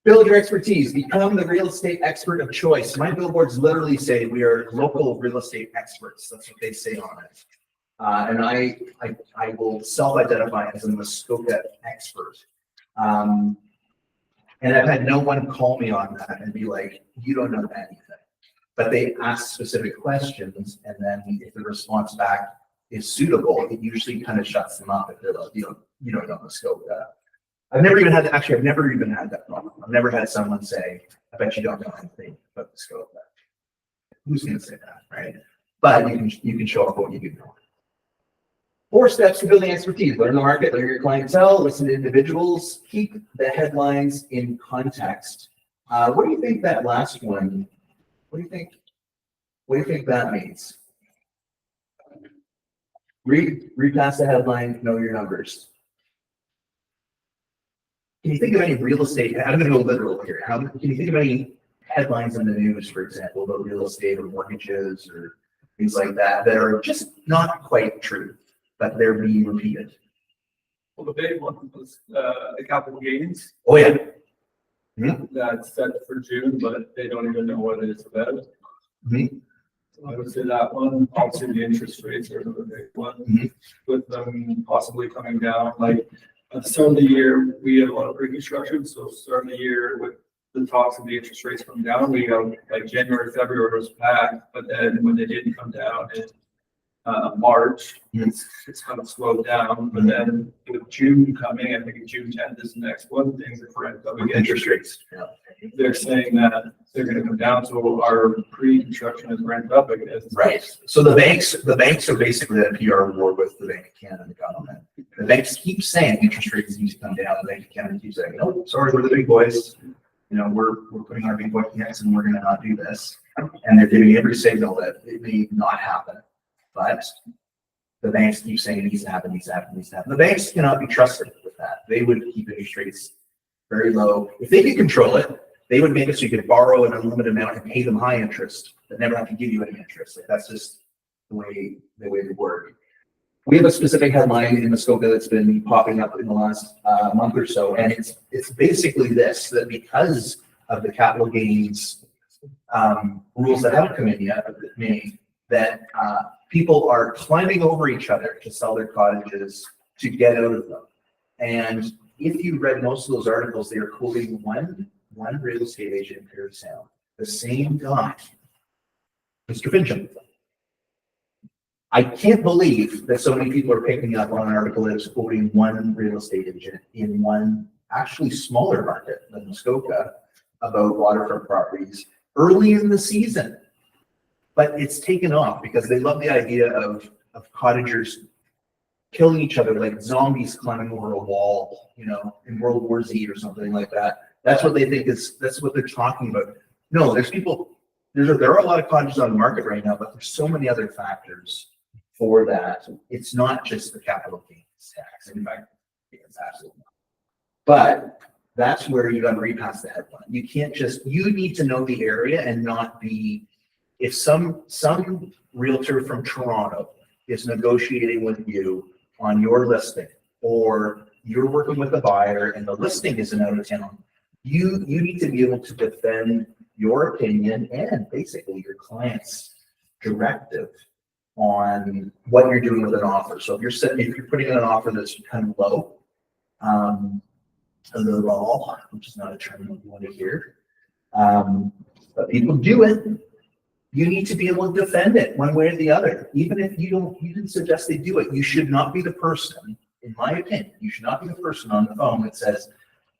Build your expertise. Become the real estate expert of choice. My billboards literally say we are local real estate experts. That's what they say on it. And I will self-identify as a Muskoka expert. And I've had no one call me on that and be like, you don't know anything. But they ask specific questions, and then if the response back is suitable, it usually kind of shuts them up if they're like, you don't know Muskoka. I've never even had that problem. I've never had someone say, I bet you don't know anything about Muskoka. Who's going to say that, right? But you can show up what you do know. 4 steps to building expertise: learn the market, learn your clientele, listen to individuals, keep the headlines in context. What do you think that last one? What do you think? What do you think that means? Read past the headline, know your numbers. Can you think of any real estate? I'm going to go literal here. Can you think of any headlines in the news, for example, about real estate or mortgages or things like that that are just not quite true, but they're being repeated? Well, the big one was, the capital gains. Oh yeah. That's set for June, but they don't even know what it's about. Mhm. So I would say that one. Obviously, the interest rates are another big one, Mhm. with them possibly coming down. Like at the start of the year, we had a lot of pre-construction. So start of the year with the talks of the interest rates coming down, we got like January, February was packed, but then when they didn't come down in March, it's kind of slowed down. But then with June coming, I think June 10th is the next one, things are ramped up again. Interest rates. Yeah. They're saying that they're gonna come down, so our pre-construction is ramped up again. Right. So the banks are basically that PR war with the Bank of Canada and the government. The banks keep saying interest rates need to come down. The Bank of Canada keeps saying, no, sorry, we're the big boys. You know, we're putting our big boy pants and we're gonna not do this. And they're giving every signal that it may not happen. But the banks keep saying it needs to happen, needs to happen, needs to happen. The banks cannot be trusted with that. They would keep interest rates very low. If they could control it, they would make it so you could borrow an unlimited amount and pay them high interest, but never have to give you any interest. Like, that's just the way they work. We have a specific headline in Muskoka that's been popping up in the last month or so, and it's basically this: that because of the capital gains rules that haven't come in yet, that people are climbing over each other to sell their cottages to get out of them. And if you read most of those articles, they are quoting one real estate agent in Parry Sound, the same guy, Mr. Fincham. I can't believe that so many people are picking up on an article that's quoting one real estate agent in one actually smaller market than Muskoka about waterfront properties early in the season. But it's taken off because they love the idea of cottagers killing each other like zombies climbing over a wall, you know, in World War Z or something like that. That's what they think that's what they're talking about. No, there are a lot of cottages on the market right now, but there's so many other factors for that. It's not just the capital gains tax. In fact, it's absolutely not. But that's where you got to read past the headline. You need to know the area and not be, if some realtor from Toronto is negotiating with you on your listing, or you're working with a buyer and the listing isn't out of town, you need to be able to defend your opinion and basically your client's directive on what you're doing with an offer. So if you're putting in an offer that's kind of low, the raw, which is not a term you want to hear, but people do it. You need to be able to defend it one way or the other. Even if you didn't suggest they do it, you should not be the person, in my opinion, you should not be the person on the phone that says,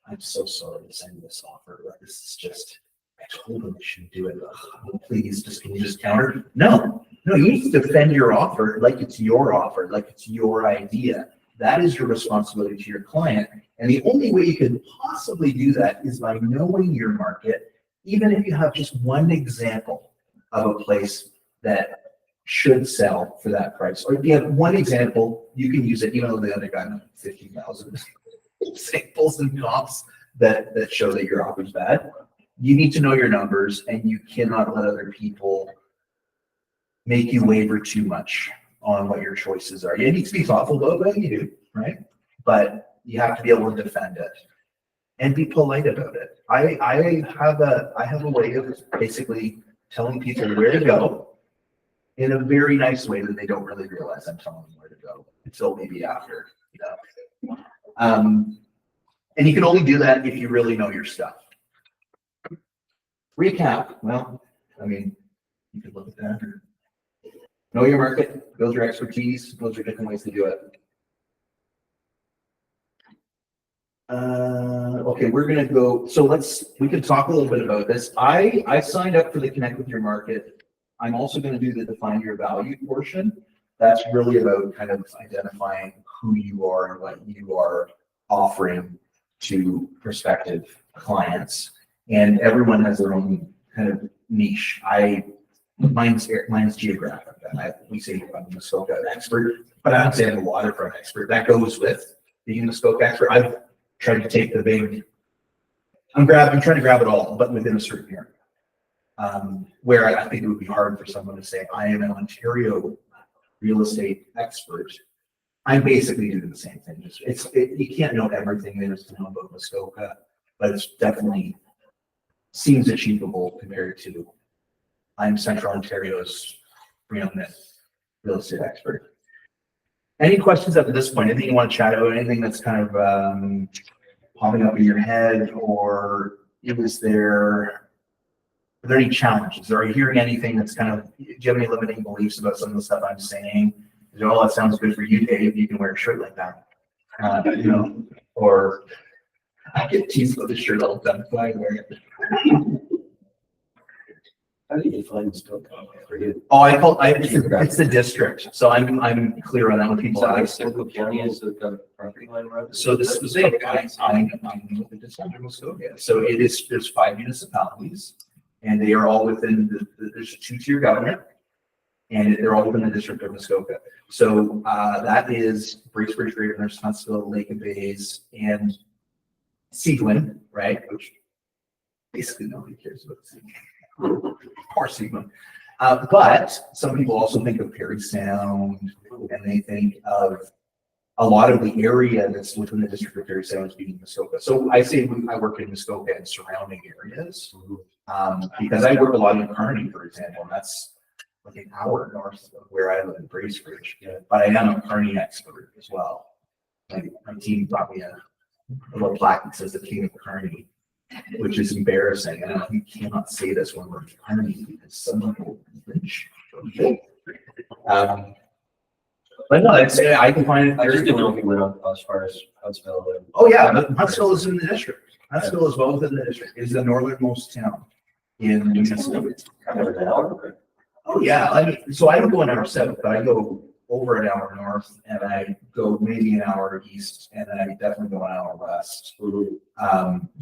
I'm so sorry to send you this offer. This is just, I told them they shouldn't do it. Ugh, please, can you just counter? No, you need to defend your offer like it's your offer, like it's your idea. That is your responsibility to your client. And the only way you can possibly do that is by knowing your market, even if you have just one example of a place that should sell for that price. Or if you have one example, you can use it, even though the other guy has 50,000 examples and comps that show that your offer is bad. You need to know your numbers, and you cannot let other people make you waver too much on what your choices are. You need to be thoughtful about what you do, right? But you have to be able to defend it and be polite about it. I have a way of basically telling people where to go in a very nice way that they don't really realize I'm telling them where to go until maybe after, you know. And you can only do that if you really know your stuff. Recap. Well, I mean, you could look at that. Know your market, build your expertise. Those are different ways to do it. Okay, we're gonna go. So we can talk a little bit about this. I signed up for the Connect with Your Market. I'm also going to do the define your value portion. that's really about kind of identifying who you are and what you are offering to prospective clients. And everyone has their own kind of niche. Mine's geographic. We say I'm a Muskoka expert, but I don't say I'm a waterfront expert. That goes with being a Muskoka expert. I've tried to take the big, I'm trying to grab it all, but within a certain area. Where I think it would be hard for someone to say, I am an Ontario real estate expert. I'm basically doing the same thing. You can't know everything there is to know about Muskoka, but it's definitely seems achievable compared to I'm Central Ontario's preeminent real estate expert. Any questions up to this point? Anything you want to chat about? Anything that's kind of popping up in your head, or are there any challenges? Are you hearing anything that's kind of, do you have any limiting beliefs about some of the stuff I'm saying? Oh, that sounds good for you, Dave. You can wear a shirt like that. Or I get teased with the shirt all the time. So I wear it. How do you define Muskoka for you? Oh, it's the district. So I'm clear on that when people ask. Muskoka County is the property line around. So this was it. I'm within the center of Muskoka. So there's 5 municipalities, and they are all within there's a 2-tier government, and they're all within the district of Muskoka. So that is Bracebridge, Greater Nurse, Huntsville, Lake and Bays, and Seguin, right? Which basically nobody cares about Seguin. Poor Seguin. But some people also think of Perry Sound, and they think of a lot of the area that's within the district of Perry Sound as being Muskoka. So I say I work in Muskoka and surrounding areas, because I work a lot in Kearney, for example, and that's like an hour north of where I live in Bracebridge. But I am a Kearney expert as well. My team brought me a little plaque that says the King of Kearney, which is embarrassing. And you cannot say this when we're in Kearney because someone will flinch. But no, I can find it. I just didn't know if you went up as far as Huntsville. Oh yeah, Huntsville is in the district. Huntsville is well within the district. It's the northernmost town in New Mexico. Oh yeah, so I don't go an hour south, but I go over an hour north, and I go maybe an hour east, and then I definitely go an hour west.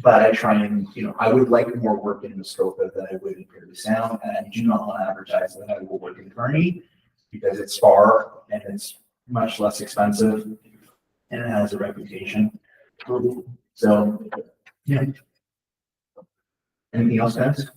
But I try and, I would like more work in Muskoka than I would in Perry Sound, and I do not want to advertise that I will work in Kearney because it's far and it's much less expensive, and it has a reputation. So, yeah. Anything else, guys?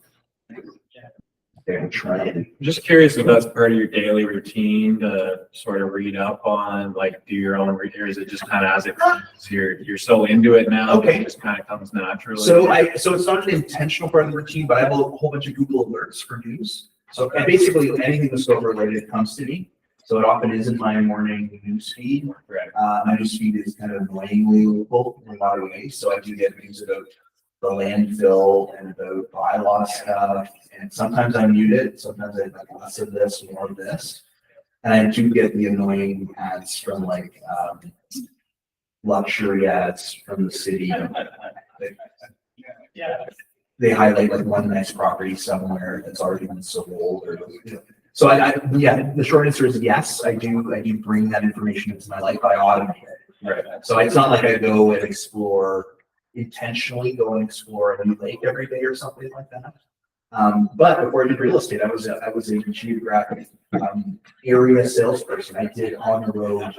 Just curious if that's part of your daily routine to sort of read up on, like do your own, or is it just kind of as it comes? You're so into it now, Okay. it just kind of comes naturally. So it's not an intentional part of the routine, but I have a whole bunch of Google alerts for news. So basically anything that's Muskoka related comes to me. So it often is in my morning news feed. Right. My news feed is kind of annoyingly local in a lot of ways. So I do get news about the landfill and about bylaw stuff. And sometimes I mute it. Sometimes I like less of this, more of this. And I do get the annoying ads from like luxury ads from the city. They highlight like one nice property somewhere that's already been sold, or so the short answer is yes, I do bring that information into my life. I automate it. Right. So it's not like I go and intentionally go and explore a new lake every day or something like that. But before I did real estate, I was a geographic area salesperson. I did on the road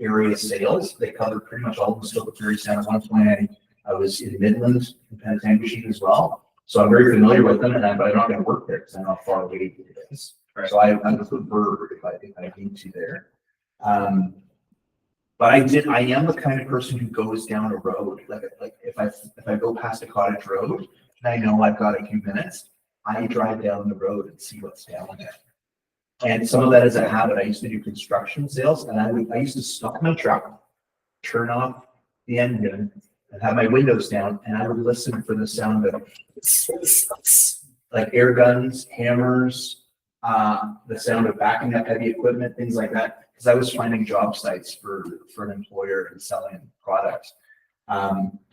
area sales. They covered pretty much all of Muskoka, Perry Sound. At one point, I was in Midland in Penetanguishene as well. So I'm very familiar with them, but I'm not going to work there because I know how far away it is. Right. So I would prefer if I need to there. But I am the kind of person who goes down a road. Like if I go past a cottage road and I know I've got a few minutes, I drive down the road and see what's down there. And some of that is a habit. I used to do construction sales, and I used to stop my truck, turn off the engine, and have my windows down, and I would listen for the sound of like air guns, hammers, the sound of backing up heavy equipment, things like that, because I was finding job sites for an employer and selling products.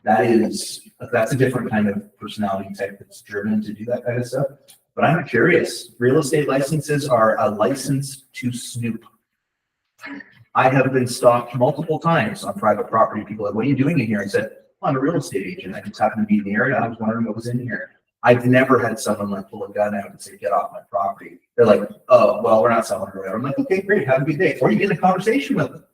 That's a different kind of personality type that's driven to do that kind of stuff. But I'm curious. Real estate licenses are a license to snoop. I have been stopped multiple times on private property. People are like, what are you doing in here? I said, well, I'm a real estate agent. I just happen to be in the area. I was wondering what was in here. I've never had someone like pull a gun out and say, get off my property. They're like, oh, well, we're not selling it around. I'm like, okay, great. Have a good day. Or you get in a conversation with them.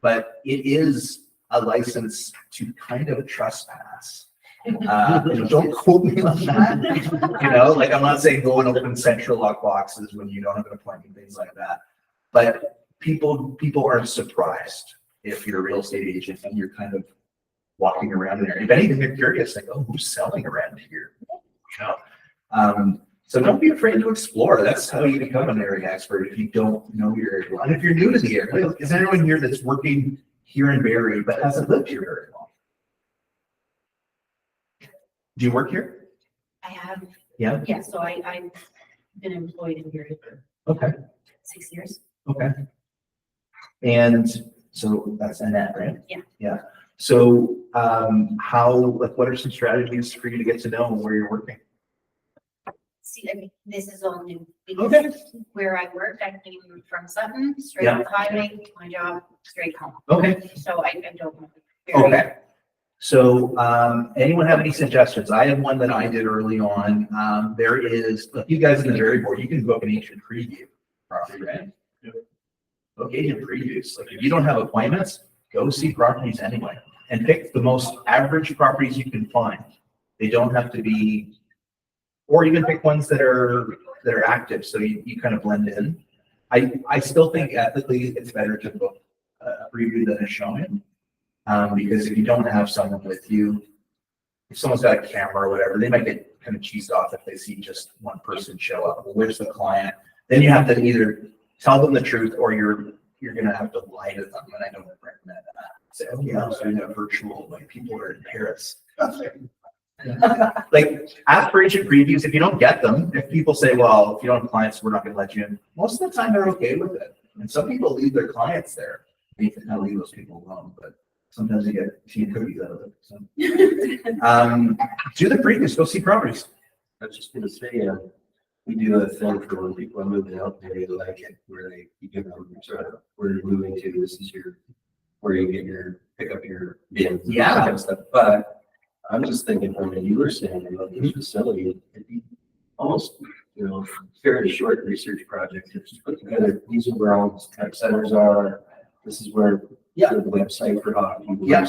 But it is a license to kind of a trespass. Don't quote me on that. Like I'm not saying go and open central lock boxes when you don't have an appointment, things like that. But people aren't surprised if you're a real estate agent and you're kind of walking around in there. If anything, they're curious, like, oh, who's selling around here? So don't be afraid to explore. That's how you become an area expert if you don't know your area well. And if you're new to the area, is there anyone here that's working here in Barrie but hasn't lived here very long? Do you work here? I have. Yeah. Yeah, so I've been employed in Barrie for Okay. 6 years. Okay. And so that's Annette, right? Yeah. Yeah. So what are some strategies for you to get to know where you're working? See, I mean, this is all new. Okay. Because where I work, I came from Sutton, straight Yeah. off the highway, my job, straight home. Okay. So I don't know. Okay. So anyone have any suggestions? I have one that I did early on. There is, look, you guys in the Barrie board, you can book an agent preview property, right? Book agent previews. Like if you don't have appointments, go see properties anyway and pick the most average properties you can find. They don't have to be, or even pick ones that are active so you kind of blend in. I still think ethically it's better to book a preview than a showing. Because if you don't have someone with you, if someone's got a camera or whatever, they might get kind of cheesed off if they see just one person show up. Well, where's the client? Then you have to either tell them the truth or you're gonna have to lie to them. And I don't recommend that. Say, oh yeah, I was doing a virtual, like people are in Paris. Like ask for agent previews. If you don't get them, if people say, well, if you don't have clients, we're not gonna let you in. Most of the time they're okay with it. And some people leave their clients there. You can kind of leave those people alone, but sometimes you get tea and cookies out of it. So. Do the previews, go see properties. I was just gonna say, we do a thing for when people are moving out there, they like it, where you give them, where you're moving to, this is where you pick up your bins. Yeah. That kind of stuff. But I'm just thinking from what you were saying about this facility, it'd be almost, fairly short research project. Just put together, these are where all these type centers are. This is where the website for hockey. Yeah.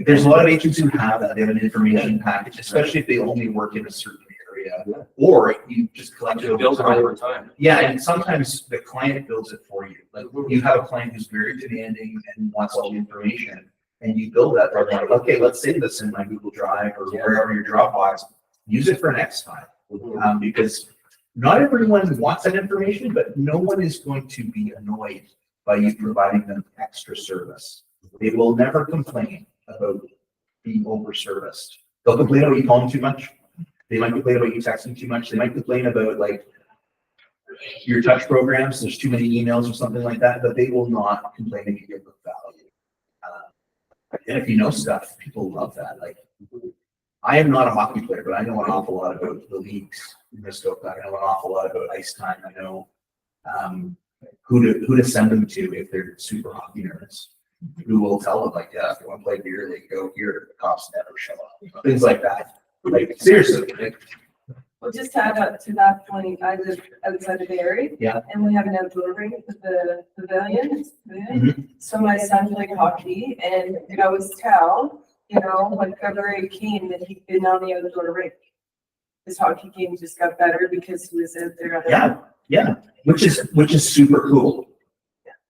There's a lot of agents who have that. They have an information package, especially if they only work in a certain area, or you just collect it Build it over time. Yeah, and sometimes the client builds it for you. Like you have a client who's very demanding and wants all the information, and you build that. They're like, okay, let's save this in my Google Drive or wherever your Dropbox. Use it for next time, because not everyone wants that information, but no one is going to be annoyed by you providing them extra service. They will never complain about being over-serviced. They'll complain about you calling too much. They might complain about you texting too much. They might complain about like your touch programs. There's too many emails or something like that, but they will not complain if you give them value. And if you know stuff, people love that. Like I am not a hockey player, but I know an awful lot about the leagues in Muskoka. I know an awful lot about ice time. I know who to send them to if they're super hockey nerds. Who will tell them like, yeah, if you want to play beer, they go here. The cops never show up. Things like that. Like seriously. Like, Well, just to add up to that point, I live outside of Barrie. Yeah. And we have an outdoor rink with the pavilion. So my son played hockey and you could always tell, when February came that he'd been on the outdoor rink. His hockey game just got better because he was out there. Yeah, which is super cool.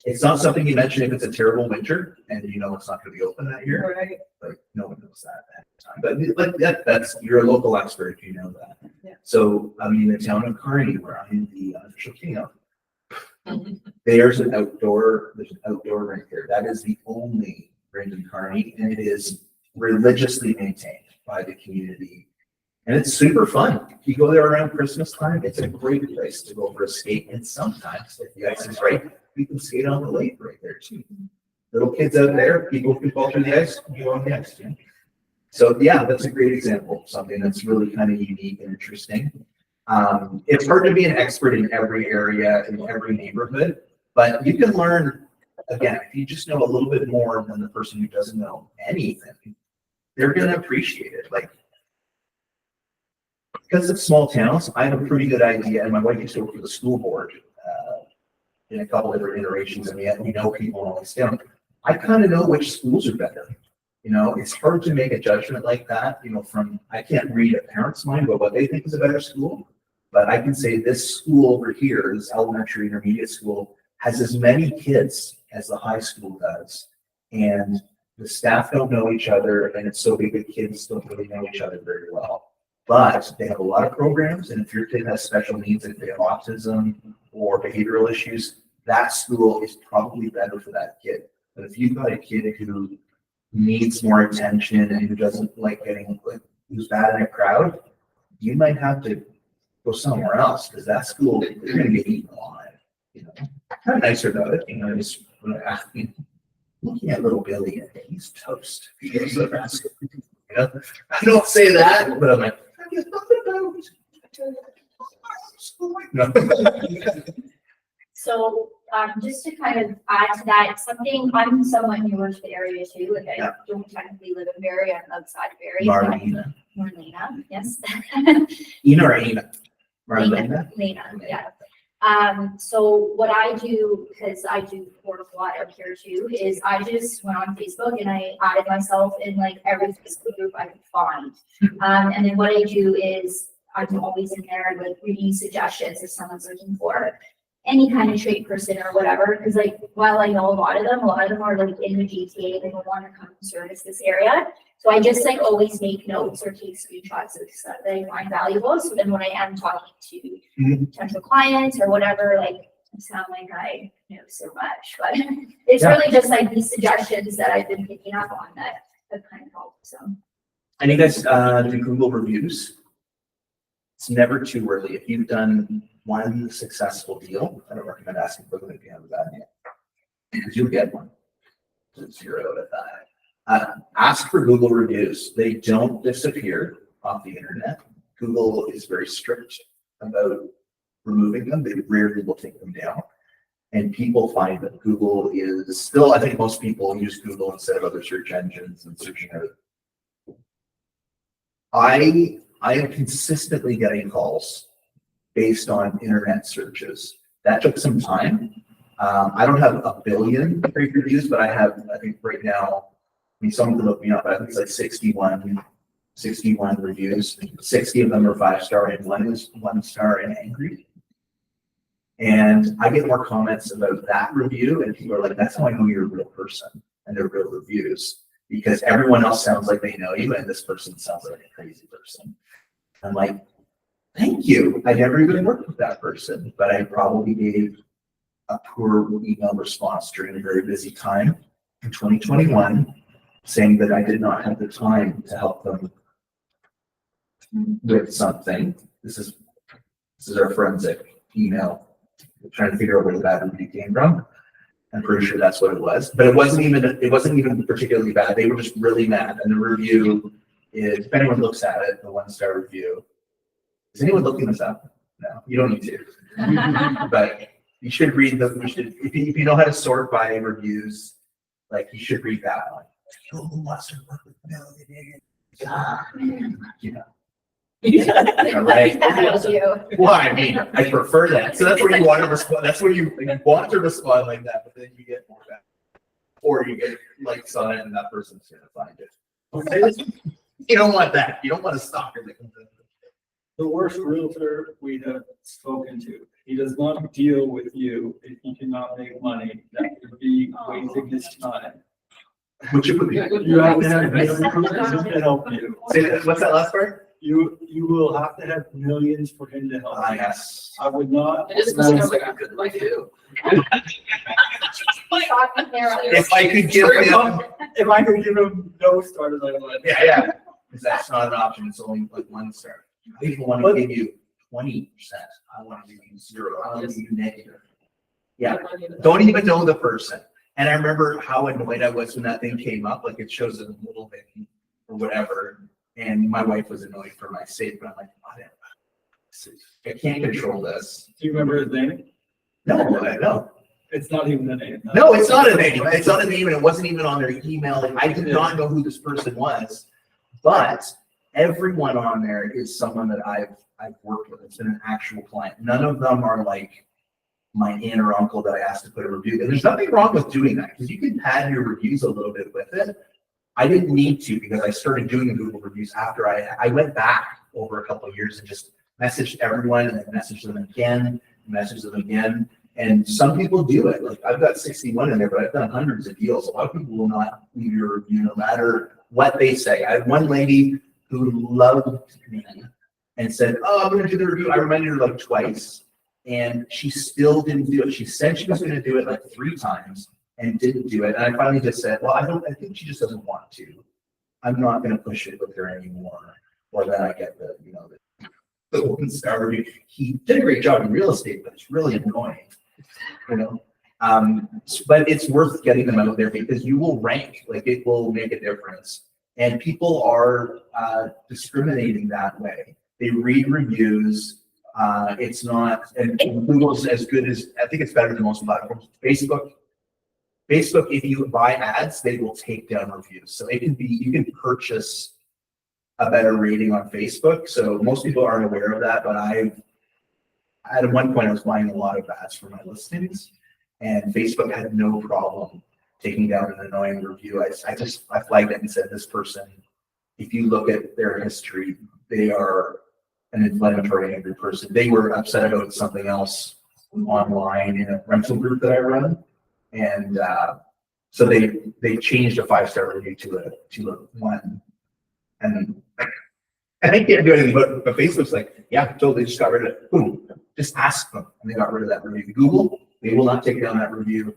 It's not something you mention if it's a terrible winter and it's not going to be open that year. Right. Like no one knows that at the time. But that's you're a local expert if you know that. Yeah. So I mean, the town of Kearney, where I'm the unofficial king of, there's an outdoor rink there. That is the only rink in Kearney, and it is religiously maintained by the community. And it's super fun. You go there around Christmas time, it's a great place to go for a skate. And sometimes, if the ice is right, you can skate on the lake right there too. Little kids out there, people can fall through the ice, you on the ice. So yeah, that's a great example of something that's really kind of unique and interesting. It's hard to be an expert in every area, in every neighborhood, but you can learn again, if you just know a little bit more than the person who doesn't know anything, they're gonna appreciate it. Like, because it's small towns, I have a pretty good idea, and my wife used to work for the school board in a couple different iterations, and we know people in all these towns. I kind of know which schools are better. You know, it's hard to make a judgment like that, you know, from, I can't read a parent's mind about what they think is a better school, but I can say this school over here, this elementary intermediate school, has as many kids as the high school does. And the staff don't know each other, and it's so big that kids don't really know each other very well. But they have a lot of programs, and if your kid has special needs, if they have autism or behavioral issues, that school is probably better for that kid. But if you've got a kid who needs more attention and who doesn't like getting, like, who's bad in a crowd, you might have to go somewhere else, because that school, you're gonna get eaten alive, you know. Kind of nicer about it, you know, just looking at little Billy, and he's toast. He's the best. You know? I don't say that, but I'm like, have you thought about school? No. So, just to kind of add to that, something, I'm somewhat newer to the area too, like I don't technically live in Barrie, I'm outside of Barrie. Marlena. Marlena, yes. Ina or Ina? Marlena? Lena, yeah. So what I do, because I do work a lot up here too, is I just went on Facebook and I added myself in like every Facebook group I could find. And then what I do is I'm always in there like reading suggestions if someone's looking for any kind of trade person or whatever. Because like while I know a lot of them are like in the GTA, they don't want to come and service this area. So I just like always make notes or take screenshots of stuff that I find valuable. So then when I am talking to potential clients or whatever, like I sound like I know so much, but it's really just like these suggestions that I've been picking up on that have kind of helped. So. And you guys do Google reviews? It's never too early. If you've done one successful deal, I don't recommend asking for them if you haven't done it, because you'll get one. 0 out of 5. Ask for Google reviews. They don't disappear off the internet. Google is very strict about removing them. They rarely will take them down. And people find that Google is still, I think most people use Google instead of other search engines and searching out. I am consistently getting calls based on internet searches. That took some time. I don't have a billion great reviews, but I think right now, I mean, someone can look me up, but I think it's like 61 reviews. 60 of them are 5-star and one is 1-star and angry. And I get more comments about that review, and people are like, that's how I know you're a real person and they're real reviews, because everyone else sounds like they know you and this person sounds like a crazy person. I'm like, thank you. I never even worked with that person, but I probably gave a poor email response during a very busy time in 2021, saying that I did not have the time to help them with something. This is our forensic email, trying to figure out where the bad review came from. I'm pretty sure that's what it was, but it wasn't even particularly bad. They were just really mad. And the review is, if anyone looks at it, the 1-star review. Is anyone looking this up? No, you don't need to. But you should read them. If you know how to sort by reviews, like you should read that one. Who wants to work with Bill? You know. Right? Well, I mean, I prefer that. So that's where you want to respond. That's where you want to respond like that, but then you get more back. Or you get likes on it and that person's going to find it. You don't want that. You don't want a stalker that comes in. The worst realtor we have spoken to, he does not deal with you if he cannot make money. That would be wasting his time. Which it would be. You have to have millions to help you. Say that, what's that last part? You will have to have millions for him to help. Yes. I would not. It just sounds like a good life too. If I could give him, If I could give him no starters, I would. yeah, because that's not an option. It's only like 1-star. I even want to give you 20%. I want to give you 0. I want to give you negative. Yeah. Don't even know the person. And I remember how annoyed I was when that thing came up. Like it shows a little bit or whatever. And my wife was annoyed for my sake, but I'm like, whatever. I can't control this. Do you remember his name? No, I don't. It's not even a name. No, it's not a name. It's not a name, and it wasn't even on their email. Like, I did not know who this person was, but everyone on there is someone that I've worked with. It's been an actual client. None of them are like my aunt or uncle that I asked to put a review. And there's nothing wrong with doing that because you can pad your reviews a little bit with it. I didn't need to because I started doing the Google reviews after I went back over a couple of years and just messaged everyone and then messaged them again, And some people do it. Like I've got 61 in there, but I've done hundreds of deals. A lot of people will not leave your review no matter what they say. I had one lady who loved me and said, "Oh, I'm going to do the review." I reminded her like twice, and she still didn't do it. She said she was going to do it like 3 times and didn't do it. And I finally just said, "Well, I think she just doesn't want to. I'm not going to push it with her anymore." Or then I get the 1-star review. He did a great job in real estate, but it's really annoying. But it's worth getting them out there because you will rank, like it will make a difference. And people are discriminating that way. They read reviews. It's not, and Google's as good as, I think it's better than most platforms. Facebook, if you buy ads, they will take down reviews. So it can be, you can purchase a better rating on Facebook. So most people aren't aware of that, but at one point I was buying a lot of ads for my listings, and Facebook had no problem taking down an annoying review. I flagged it and said, this person, if you look at their history, they are an inflammatory, angry person. They were upset about something else online in a rental group that I run, and so they changed a 5-star review to a 1, and I can't do anything. But Facebook's like, yeah, totally, just got rid of it. Boom, just ask them, and they got rid of that review. Google, they will not take down that review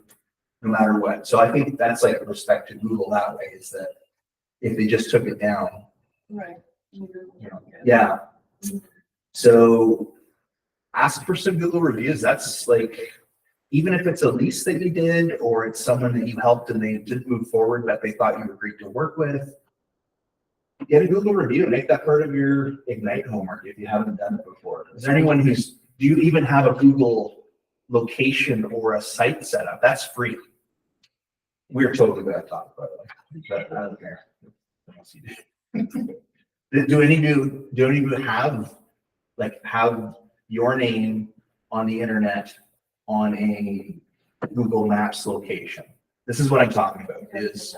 no matter what. So I think that's like respect to Google that way, is that if they just took it down, Right. yeah. So ask for some Google reviews. That's like, even if it's a lease that you did, or it's someone that you helped and they didn't move forward, but they thought you were great to work with, get a Google review and make that part of your Ignite homework if you haven't done it before. Is there anyone do you even have a Google location or a site set up? That's free. We're totally going to talk about it, but I don't care. Do any of you have your name on the internet on a Google Maps location? This is what I'm talking about, is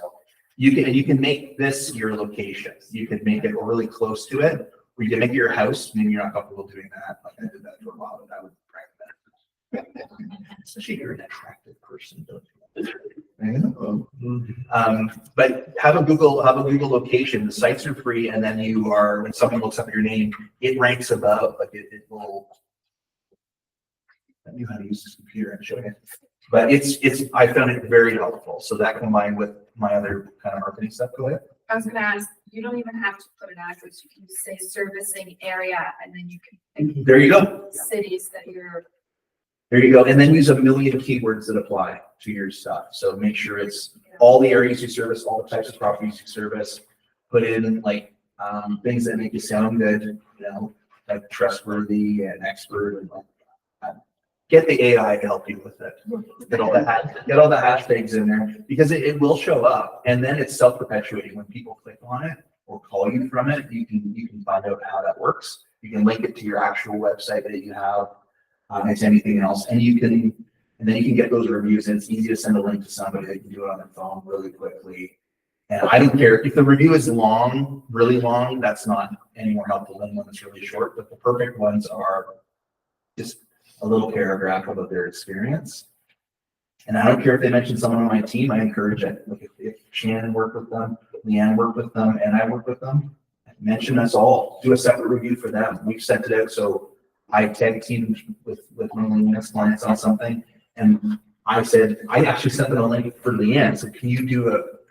you can make this your location. You can make it really close to it, or you can make it your house. Maybe you're not comfortable doing that. Like I did that for a while, but I would recommend, especially if you're an attractive person. But have a Google location. The sites are free, and then when someone looks up your name, it ranks above. Like it will. I knew how to use this computer and show you. But I found it very helpful. So that combined with my other kind of marketing stuff. Go ahead. I was gonna ask, you don't even have to put an address, you can just say servicing area, and then you can. There you go. Cities that you're. There you go. And then use a million keywords that apply to your stuff. So make sure it's all the areas you service, all the types of properties you service. Put in like things that make you sound good, like trustworthy and expert, and get the AI to help you with it. Get all the hashtags in there, because it will show up, and then it's self-perpetuating. When people click on it or call you from it, you can find out how that works. You can link it to your actual website that you have. It's anything else, and then you can get those reviews, and it's easy to send a link to somebody that can do it on their phone really quickly. And I don't care if the review is long, really long. That's not any more helpful than one that's really short. But the perfect ones are just a little paragraph about their experience. And I don't care if they mention someone on my team. I encourage it. Like if Shannon worked with them, Leanne worked with them, and I worked with them, mention us all. Do a separate review for them. We've sent it out, so I tag teamed with one of Leanne's clients on something, and I actually sent them a link for Leanne. So can you do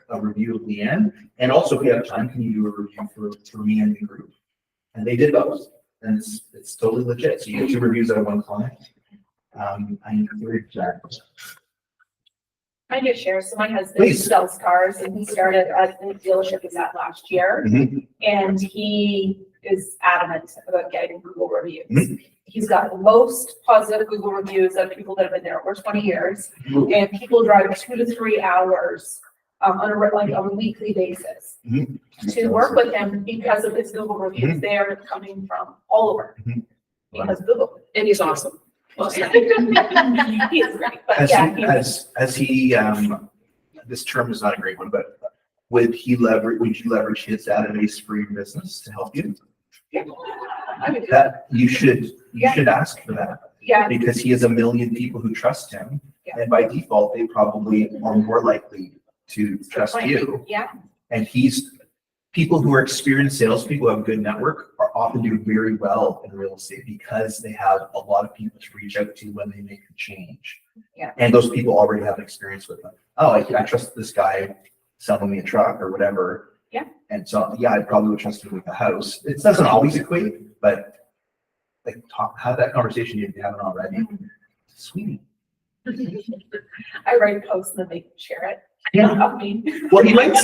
a review of Leanne? And also, if you have time, can you do a review for me and the group? And they did those, and it's totally legit. So you get 2 reviews out of 1 client. I encourage that. I just share. So my husband sells cars, and he started at the dealership he's at last year, and he is adamant about getting Google reviews. he's got the most positive Google reviews of people that have been there over 20 years. And people drive 2 to 3 hours on a weekly basis to work with him because of his Google reviews. They are coming from all over because of Google. And he's awesome. He is great, but yeah. As he, this term is not a great one, but would you leverage his database for your business to help you? Yeah, I would do That you should ask for that. Yeah. Because he has a million people who trust him. Yeah. And by default, they probably are more likely to trust you. Yeah. And people who are experienced salespeople who have a good network are often do very well in real estate because they have a lot of people to reach out to when they make a change. Yeah. And those people already have experience with them. Oh, I trust this guy selling me a truck or whatever. Yeah. And so, yeah, I probably would trust him with the house. It doesn't always equate, but like have that conversation if you haven't already. Sweet. I write posts and then they share it. Yeah. Of me. Well, he might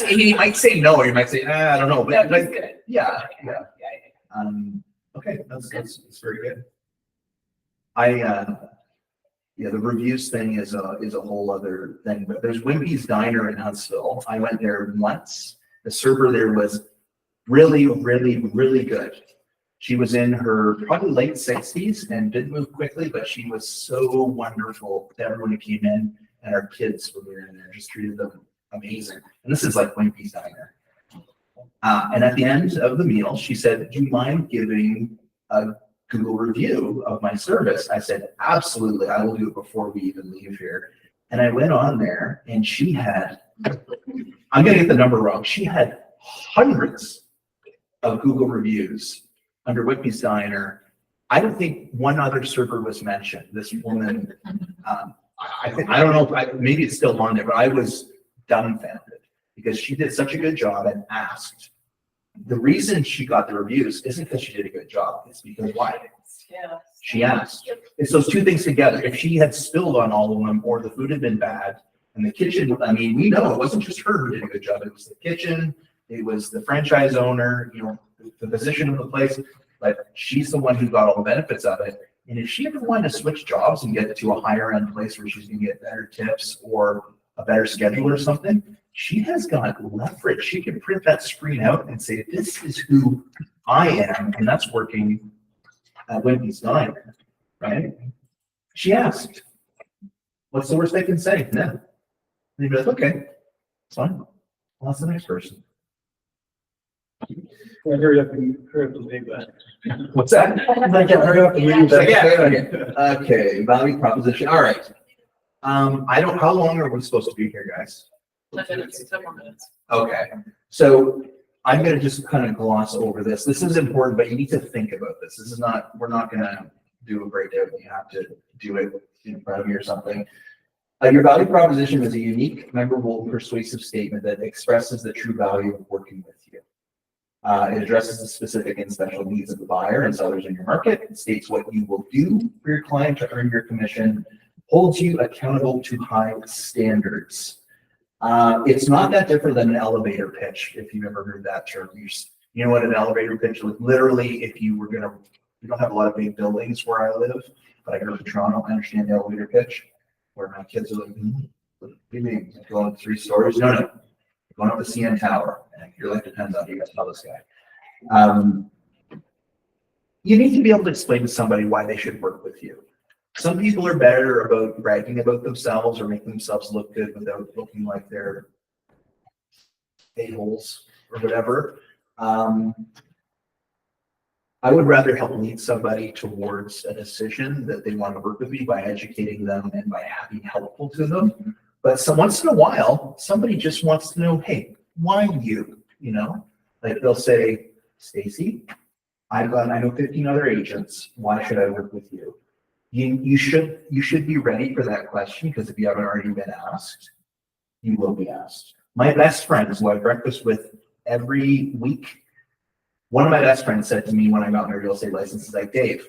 say no, or he might say, I don't know, but That's like, good. yeah. Okay, that's very good. The reviews thing is a whole other thing, but there's Wimpy's Diner in Huntsville. I went there once. The server there was really, really, really good. She was in her probably late 60s and did move quickly, but she was so wonderful to everyone who came in, and our kids when we were in there just treated them amazing. And this is like Wimpy's Diner. And at the end of the meal, she said, "Do you mind giving a Google review of my service?" I said, "Absolutely, I will do it before we even leave here." And I went on there, and she had, I'm gonna get the number wrong, she had hundreds of Google reviews under Wimpy's Diner. I don't think one other server was mentioned. This woman, I don't know, maybe it's still on there, but I was dumbfounded because she did such a good job and asked. The reason she got the reviews isn't because she did a good job, it's because why? Yeah. She asked. It's those two things together. If she had spilled on all of them, or the food had been bad, and the kitchen, I mean, we know it wasn't just her who did a good job. It was the kitchen, it was the franchise owner, the position of the place. But she's the one who got all the benefits of it. And if she ever wanted to switch jobs and get to a higher end place where she's gonna get better tips or a better schedule or something, she has got leverage. She can print that screen out and say, "This is who I am," and that's working at Wimpy's Diner, right? She asked, "What's the worst they can say?" No. And you'd be like, "Okay, it's fine. Well, that's the next person." Hurry up and leave that. What's that? Hurry up and leave that. Okay, value proposition. All right. How long are we supposed to be here, guys? 10 minutes, 10 more minutes. Okay, so I'm gonna just kind of gloss over this. This is important, but you need to think about this. This is not, we're not gonna do a breakdown. You have to do it in front of you or something. Your value proposition is a unique, memorable, persuasive statement that expresses the true value of working with you. It addresses the specific and special needs of the buyer and sellers in your market. It states what you will do for your client to earn your commission, holds you accountable to high standards. It's not that different than an elevator pitch, if you've ever heard that term. You know what an elevator pitch is? Literally, if you were gonna, we don't have a lot of big buildings where I live, but I grew up in Toronto, I understand the elevator pitch, where my kids are like, what do you mean? Going up 3 stories? No. Going up the CN Tower, and your life depends on you guys tell this guy. You need to be able to explain to somebody why they should work with you. Some people are better about bragging about themselves or making themselves look good without looking like they're a-holes or whatever. I would rather help lead somebody towards a decision that they want to work with me by educating them and by being helpful to them. But once in a while, somebody just wants to know, hey, why you? Like they'll say, "Stacy, I know 15 other agents. Why should I work with you?" You should be ready for that question, because if you haven't already been asked, you will be asked. My best friends, who I breakfast with every week, one of my best friends said to me when I got my real estate license, he's like, "Dave,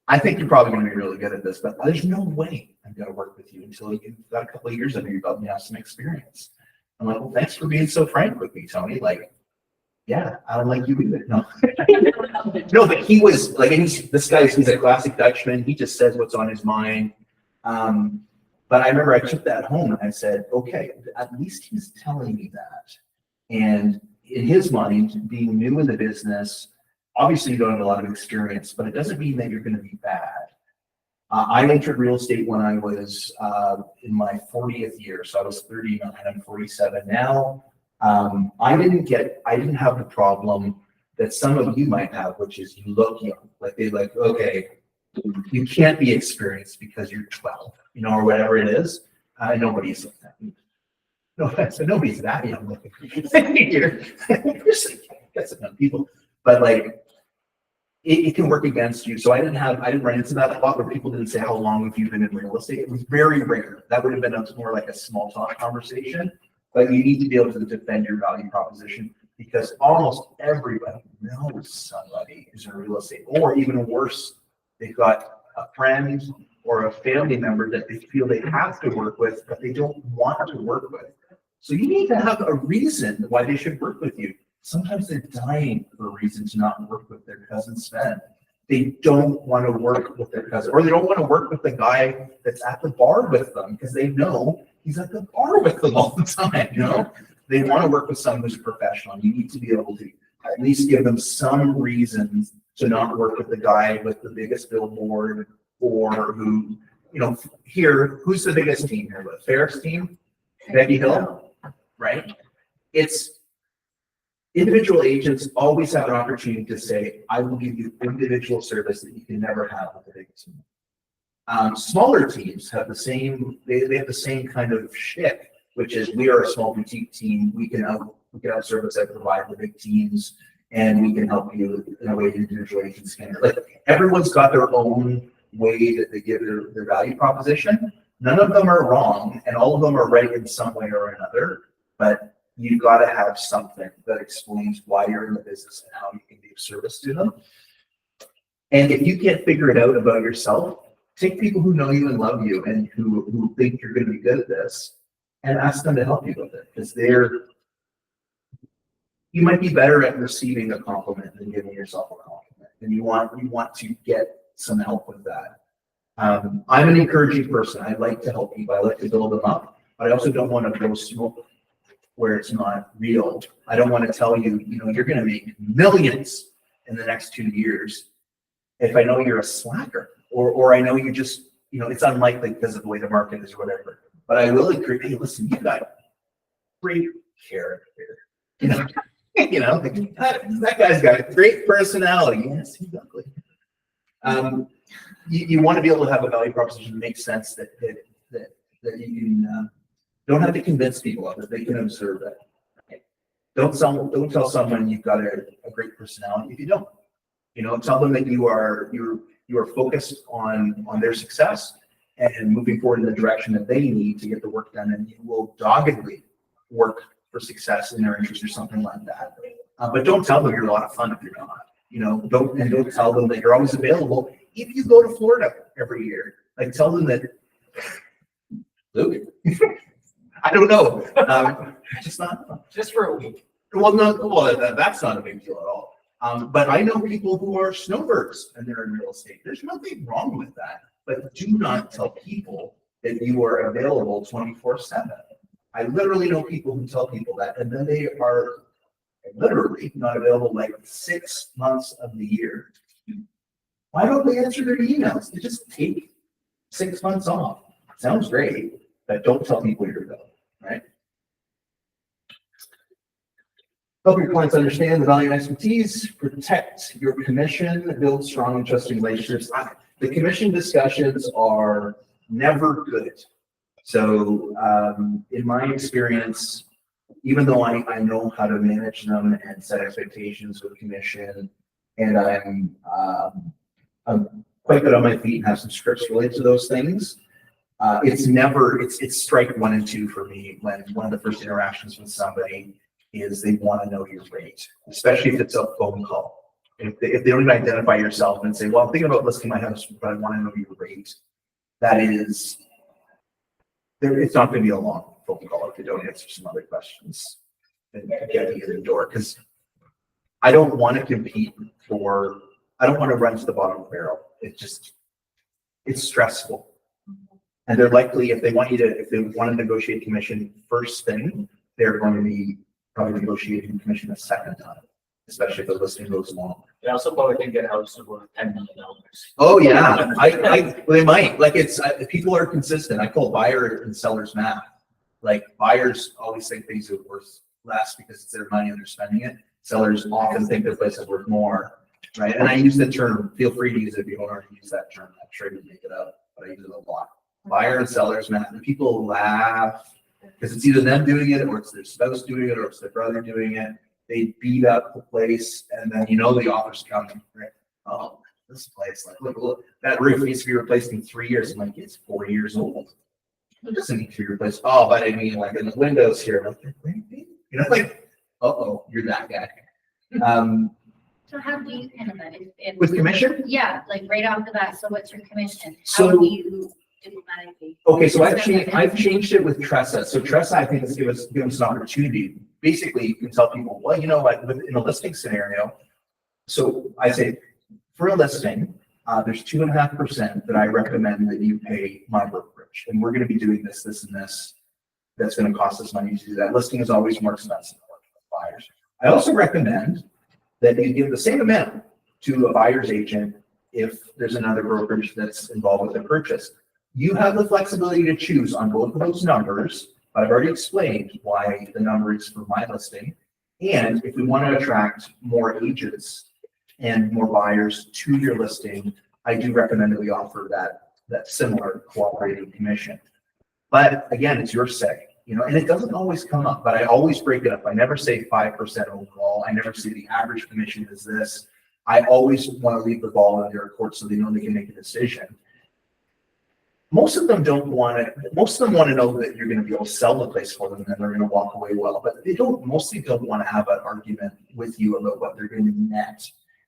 I think you're probably going to be really good at this, but there's no way I'm going to work with you until you've got a couple of years under your belt and you have some experience." I'm like, "Well, thanks for being so frank with me, Tony. Like, yeah, I don't like you either. No. No, but he was like, and this he's a classic Dutchman. He just says what's on his mind. But I remember I took that home and I said, okay, at least he's telling me that. And in his mind, being new in the business, obviously you don't have a lot of experience, but it doesn't mean that you're going to be bad. I entered real estate when I was in my 40th year. So I was 39, I'm 47 now. I didn't have the problem that some of you might have, which is you look young. Like they're like, okay, you can't be experienced because you're 12, or whatever it is. Nobody's like that. No, so nobody's that young looking here. That's enough people, but like it can work against you. So I didn't run into that a lot where people didn't say, how long have you been in real estate? It was very rare. That would have been more like a small talk conversation, but you need to be able to defend your value proposition because almost everybody knows somebody who's in real estate, or even worse, they've got a friend or a family member that they feel they have to work with, but they don't want to work with. So you need to have a reason why they should work with you. Sometimes they're dying for a reason to not work with their cousin Sven. They don't want to work with their cousin, or they don't want to work with the guy that's at the bar with them because they know he's at the bar with them all the time, They want to work with someone who's a professional. You need to be able to at least give them some reasons to not work with the guy with the biggest billboard, or who, here, who's the biggest team here with? Ferris team? Becky Hill, right? It's individual agents always have an opportunity to say, I will give you individual service that you can never have with a big team. Smaller teams have the same, they have the same kind of shtick, which is we are a small boutique team. We can out service and provide the big teams, and we can help you in a way individual agents can. Like everyone's got their own way that they give their value proposition. None of them are wrong, and all of them are right in some way or another, but you've got to have something that explains why you're in the business and how you can be of service to them. And if you can't figure it out about yourself, take people who know you and love you and who think you're going to be good at this and ask them to help you with it, because you might be better at receiving a compliment than giving yourself a compliment, and you want to get some help with that. I'm an encouraging person. I like to help people. I like to build them up, but I also don't want to blow smoke where it's not real. I don't want to tell you, you're going to make millions in the next 2 years if I know you're a slacker, or I know you just, it's unlikely because of the way the market is or whatever. But I will agree, hey, listen, you got great character. That guy's got a great personality. Yes, he's ugly. You want to be able to have a value proposition that makes sense, that you can don't have to convince people of it. They can observe it. Don't tell someone you've got a great personality if you don't. Tell them that you are focused on their success and moving forward in the direction that they need to get the work done, and you will doggedly work for success in their interest or something like that. But don't tell them you're a lot of fun if you're not. Don't tell them that you're always available. If you go to Florida every year, like tell them that, Luke, I don't know. Just not fun. Just for a week. Well, that's not a big deal at all. But I know people who are snowbirds and they're in real estate. There's nothing wrong with that. But do not tell people that you are available 24/7. I literally know people who tell people that, and then they are literally not available like 6 months of the year. Why don't they answer their emails? They just take 6 months off. Sounds great, but don't tell people you're available, right? Help your clients understand the value and expertise, protect your commission, build strong and trusting relationships. The commission discussions are never good. So in my experience, even though I know how to manage them and set expectations with commission, and I'm quite good on my feet and have some scripts related to those things, it's strike 1 and 2 for me when one of the first interactions with somebody is they want to know your rate, especially if it's a phone call. If they don't even identify yourself and say, well, I'm thinking about listing my house, but I want to know your rate, it's not going to be a long phone call if they don't answer some other questions and get you in the door. Because I don't want to compete for, I don't want to run to the bottom of the barrel. It's stressful. And they're likely, if they want to negotiate commission first thing, they're going to be probably negotiating commission a second time, especially if the listing goes long. They also probably can get houses worth $10 million. Oh, yeah, they might, like people are consistent. I call buyer and seller's math. Like buyers always think things are worth less because it's their money and they're spending it. Sellers often think their place is worth more, right? And I use the term, feel free to use it if you don't already use that term. I'm sure you make it up, but I use it a lot. Buyer and seller's math, and people laugh because it's either them doing it or it's their spouse doing it or it's their brother doing it. They beat up the place and then the offer's coming, right? Oh, this place, like look, that roof needs to be replaced in 3 years. I'm like, it's 4 years old. It doesn't need to be replaced. Oh, but I mean, like in the windows here, like, uh-oh, you're that guy. So how do you handle that? With commission? Yeah, like right off the bat. So what's your commission? So- How do you diplomatically? Okay, so I've changed it with Tressa. So Tressa, I think, has given us an opportunity. Basically, you can tell people, well, like in a listing scenario. So I say, for a listing, there's 2.5% that I recommend that you pay my brokerage, and we're going to be doing this, and this. That's going to cost us money to do that. Listing is always more expensive for buyers. I also recommend that you give the same amount to a buyer's agent if there's another brokerage that's involved with the purchase. You have the flexibility to choose on both of those numbers, but I've already explained why the number is for my listing. And if we want to attract more agents and more buyers to your listing, I do recommend that we offer that similar cooperating commission. But again, it's your say, and it doesn't always come up, but I always break it up. I never say 5% overall. I never say the average commission is this. I always want to leave the ball in their court so they know they can make a decision. Most of them want to know that you're going to be able to sell the place for them and they're going to walk away well, but mostly don't want to have an argument with you about what they're going to net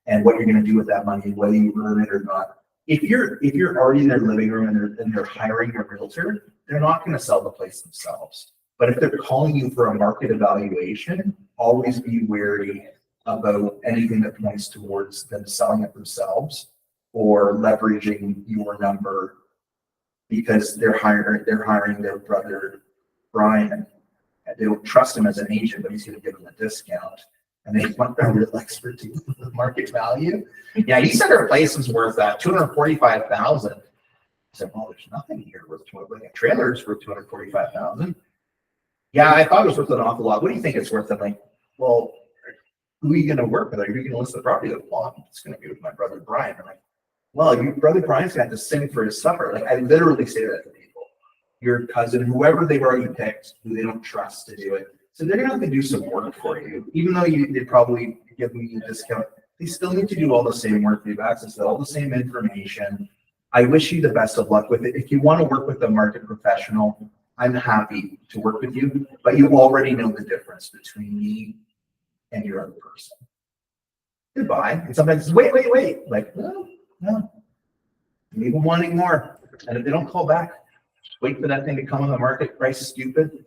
and what you're going to do with that money, whether you earn it or not. If you're already in their living room and they're hiring a realtor, they're not going to sell the place themselves. But if they're calling you for a market evaluation, always be wary about anything that points towards them selling it themselves or leveraging your number because they're hiring their brother Brian. They don't trust him as an agent, but he's going to give them a discount. And they want a real expertise with the market value. Yeah, he said her place was worth $245,000. I said, well, there's nothing here worth a trailer is worth $245,000. Yeah, I thought it was worth an awful lot. What do you think it's worth? I'm like, well, who are you going to work with? Are you going to list the property? Like, well, it's going to be with my brother Brian. I'm like, well, your brother Brian's going to have to sing for his supper. Like, I literally say that to people. Your cousin, whoever they've already picked, who they don't trust to do it. So they're going to have to do some work for you. Even though they probably give me a discount, they still need to do all the same work. They have access to all the same information. I wish you the best of luck with it. If you want to work with a market professional, I'm happy to work with you, but you already know the difference between me and your other person. Goodbye. And sometimes it's wait. Like, no. People wanting more. And if they don't call back, just wait for that thing to come on the market. Price is stupid,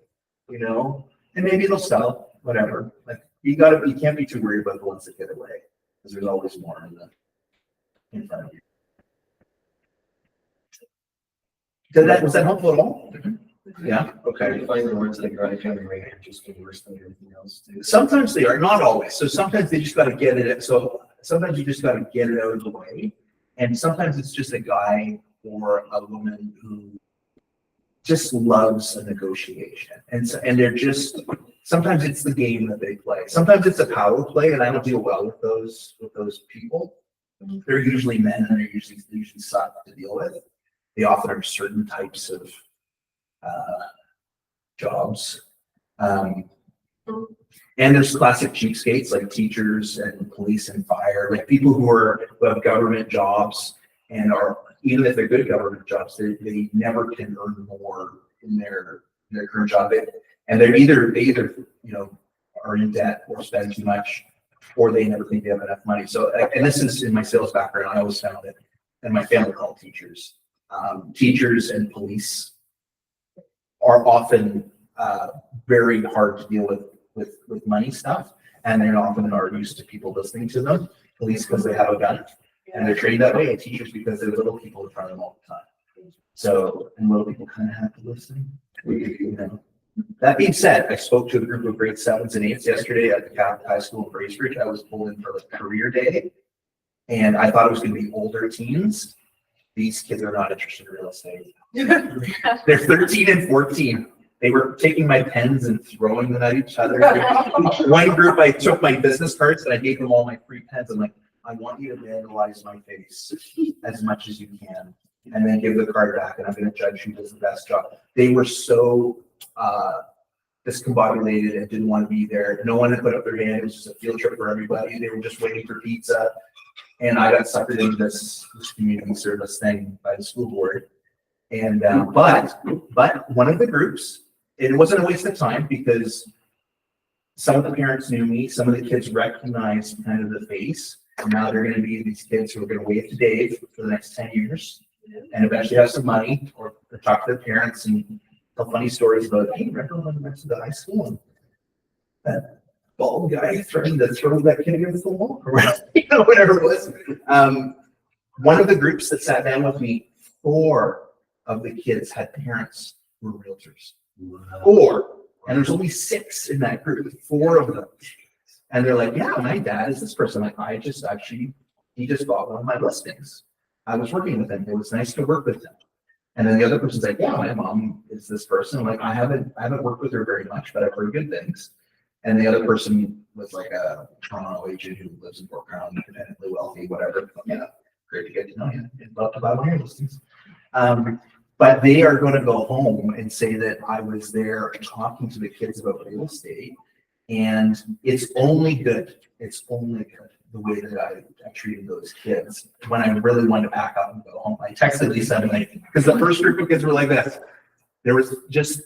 and maybe it'll sell, whatever. Like you can't be too worried about the ones that get away because there's always more in front of you. Was that helpful at all? Yeah. Okay. I find the words that drive January are just getting worse than everything else too. Sometimes they are, not always. So sometimes they just got to get it. So sometimes you just got to get it out of the way, and sometimes it's just a guy or a woman who just loves a negotiation, and they're just. Sometimes it's the game that they play. Sometimes it's a power play, and I don't deal well with those people. They're usually men, and they usually suck to deal with. They often are certain types of jobs. And there's classic cheapskates like teachers and police and fire, like people who have government jobs and are, even if they're good government jobs, they never can earn more in their current job. And they either are in debt or spend too much, or they never think they have enough money. So, and this is in my sales background, I always found it, and my family called teachers. Teachers and police are often very hard to deal with money stuff. And they're often are used to people listening to them, at least because they have a gun. And they're trained that way, and teachers, because there are little people in front of them all the time. So, and little people kind of have to listen. You know. That being said, I spoke to a group of grade 7s and 8s yesterday at the Catholic High School in Bracebridge. I was pulled in for like career day, and I thought it was going to be older teens. These kids are not interested in real estate. They're 13 and 14. They were taking my pens and throwing them at each other. One group, I took my business cards and I gave them all my free pens. I'm like, I want you to vandalize my face as much as you can, and then give the card back, and I'm going to judge who does the best job. They were so discombobulated and didn't want to be there. No one had put up their hand. It was just a field trip for everybody. They were just waiting for pizza. And I got suckered into this community service thing by the school board. And, but one of the groups, it wasn't a waste of time because some of the parents knew me, some of the kids recognized kind of the face. And now they're going to be these kids who are going to wave to Dave for the next 10 years and eventually have some money or talk to their parents and tell funny stories about, hey, remember when we went to the high school and that bald guy threatened to throw that kid against the wall or whatever it was. One of the groups that sat down with me, 4 of the kids had parents who were realtors. 4. And there's only 6 in that group, 4 of them. And they're like, yeah, my dad is this person. Like, he just bought one of my listings. I was working with him. It was nice to work with him. And then the other person's like, yeah, my mom is this person. I'm like, I haven't worked with her very much, but I've heard good things. And the other person was like a Toronto agent who lives in Port Crown, independently wealthy, whatever. Yeah, great to get to know you. I'd love to buy one of your listings. But they are going to go home and say that I was there talking to the kids about real estate. And it's only good. It's only good the way that I treated those kids when I really wanted to pack up and go home. I texted Lisa because the first group of kids were like this. There was just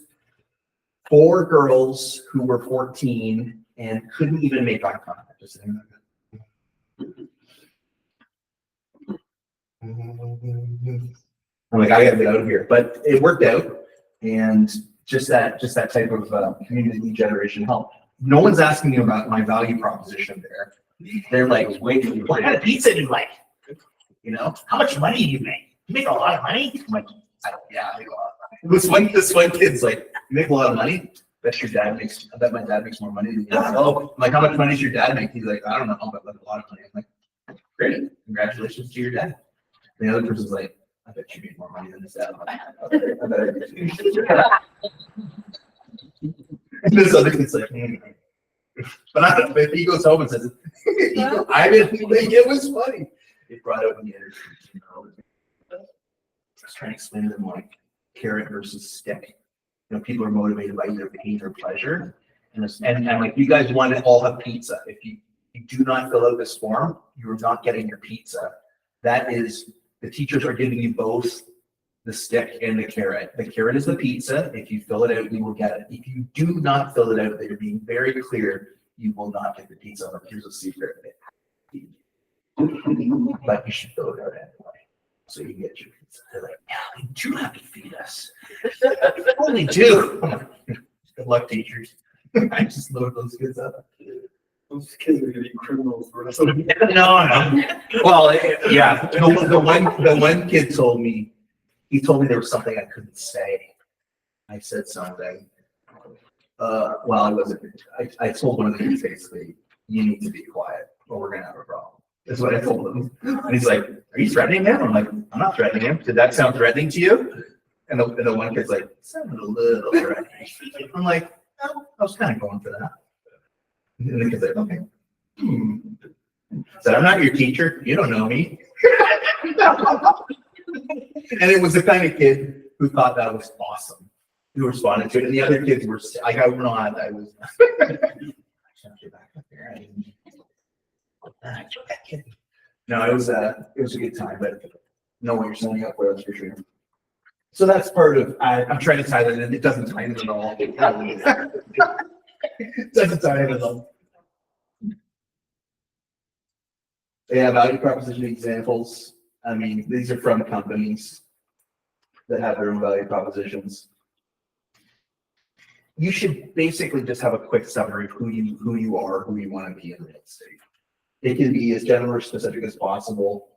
4 girls who were 14 and couldn't even make eye contact. Just saying that. I'm like, I gotta get out of here. But it worked out, and just that type of community lead generation helped. No one's asking me about my value proposition there. They're like, wait, what kind of pizza do you like? You know, how much money do you make? You make a lot of money? I'm like, yeah, I make a lot of money. This one kid's like, you make a lot of money? I bet my dad makes more money than you. Oh, I'm like, how much money does your dad make? He's like, I don't know, but like a lot of money. I'm like, great, congratulations to your dad. And the other person's like, I bet you make more money than his dad. I'm like, I bet I do. And this other kid's like, but if he goes home and says, I didn't think it was funny. It brought out the energy. I was trying to explain to them like carrot versus stick. You know, people are motivated by either pain or pleasure. And like, you guys want to all have pizza. If you do not fill out this form, you're not getting your pizza. That is, the teachers are giving you both the stick and the carrot. The carrot is the pizza. If you fill it out, you will get it. If you do not fill it out, they're being very clear, you will not get the pizza. Here's a secret. But you should fill it out anyway, so you get your pizza. They're like, yeah, we do have to feed us. Only 2. Good luck, teachers. I just load those kids up. Those kids are gonna be criminals. No. Well, yeah. The one kid told me, there was something I couldn't say. I said something. Well, I wasn't. I told one of the kids basically, you need to be quiet, or we're gonna have a problem. That's what I told him. And he's like, are you threatening him? I'm like, I'm not threatening him. Did that sound threatening to you? And the one kid's like, it sounded a little threatening. I'm like, no, I was kind of going for that. And the kid's like, okay. Said, I'm not your teacher. You don't know me. And it was the kind of kid who thought that was awesome, who responded to it. And the other kids were like, I was no, it was a good time, but know what you're signing up for, that's for sure. So that's part of, I'm trying to tie that in. It doesn't tie in at all. It doesn't tie in at all. Yeah, value proposition examples. I mean, these are from companies that have their own value propositions. you should basically just have a quick summary of who you are, who you want to be in real estate. It can be as general or specific as possible.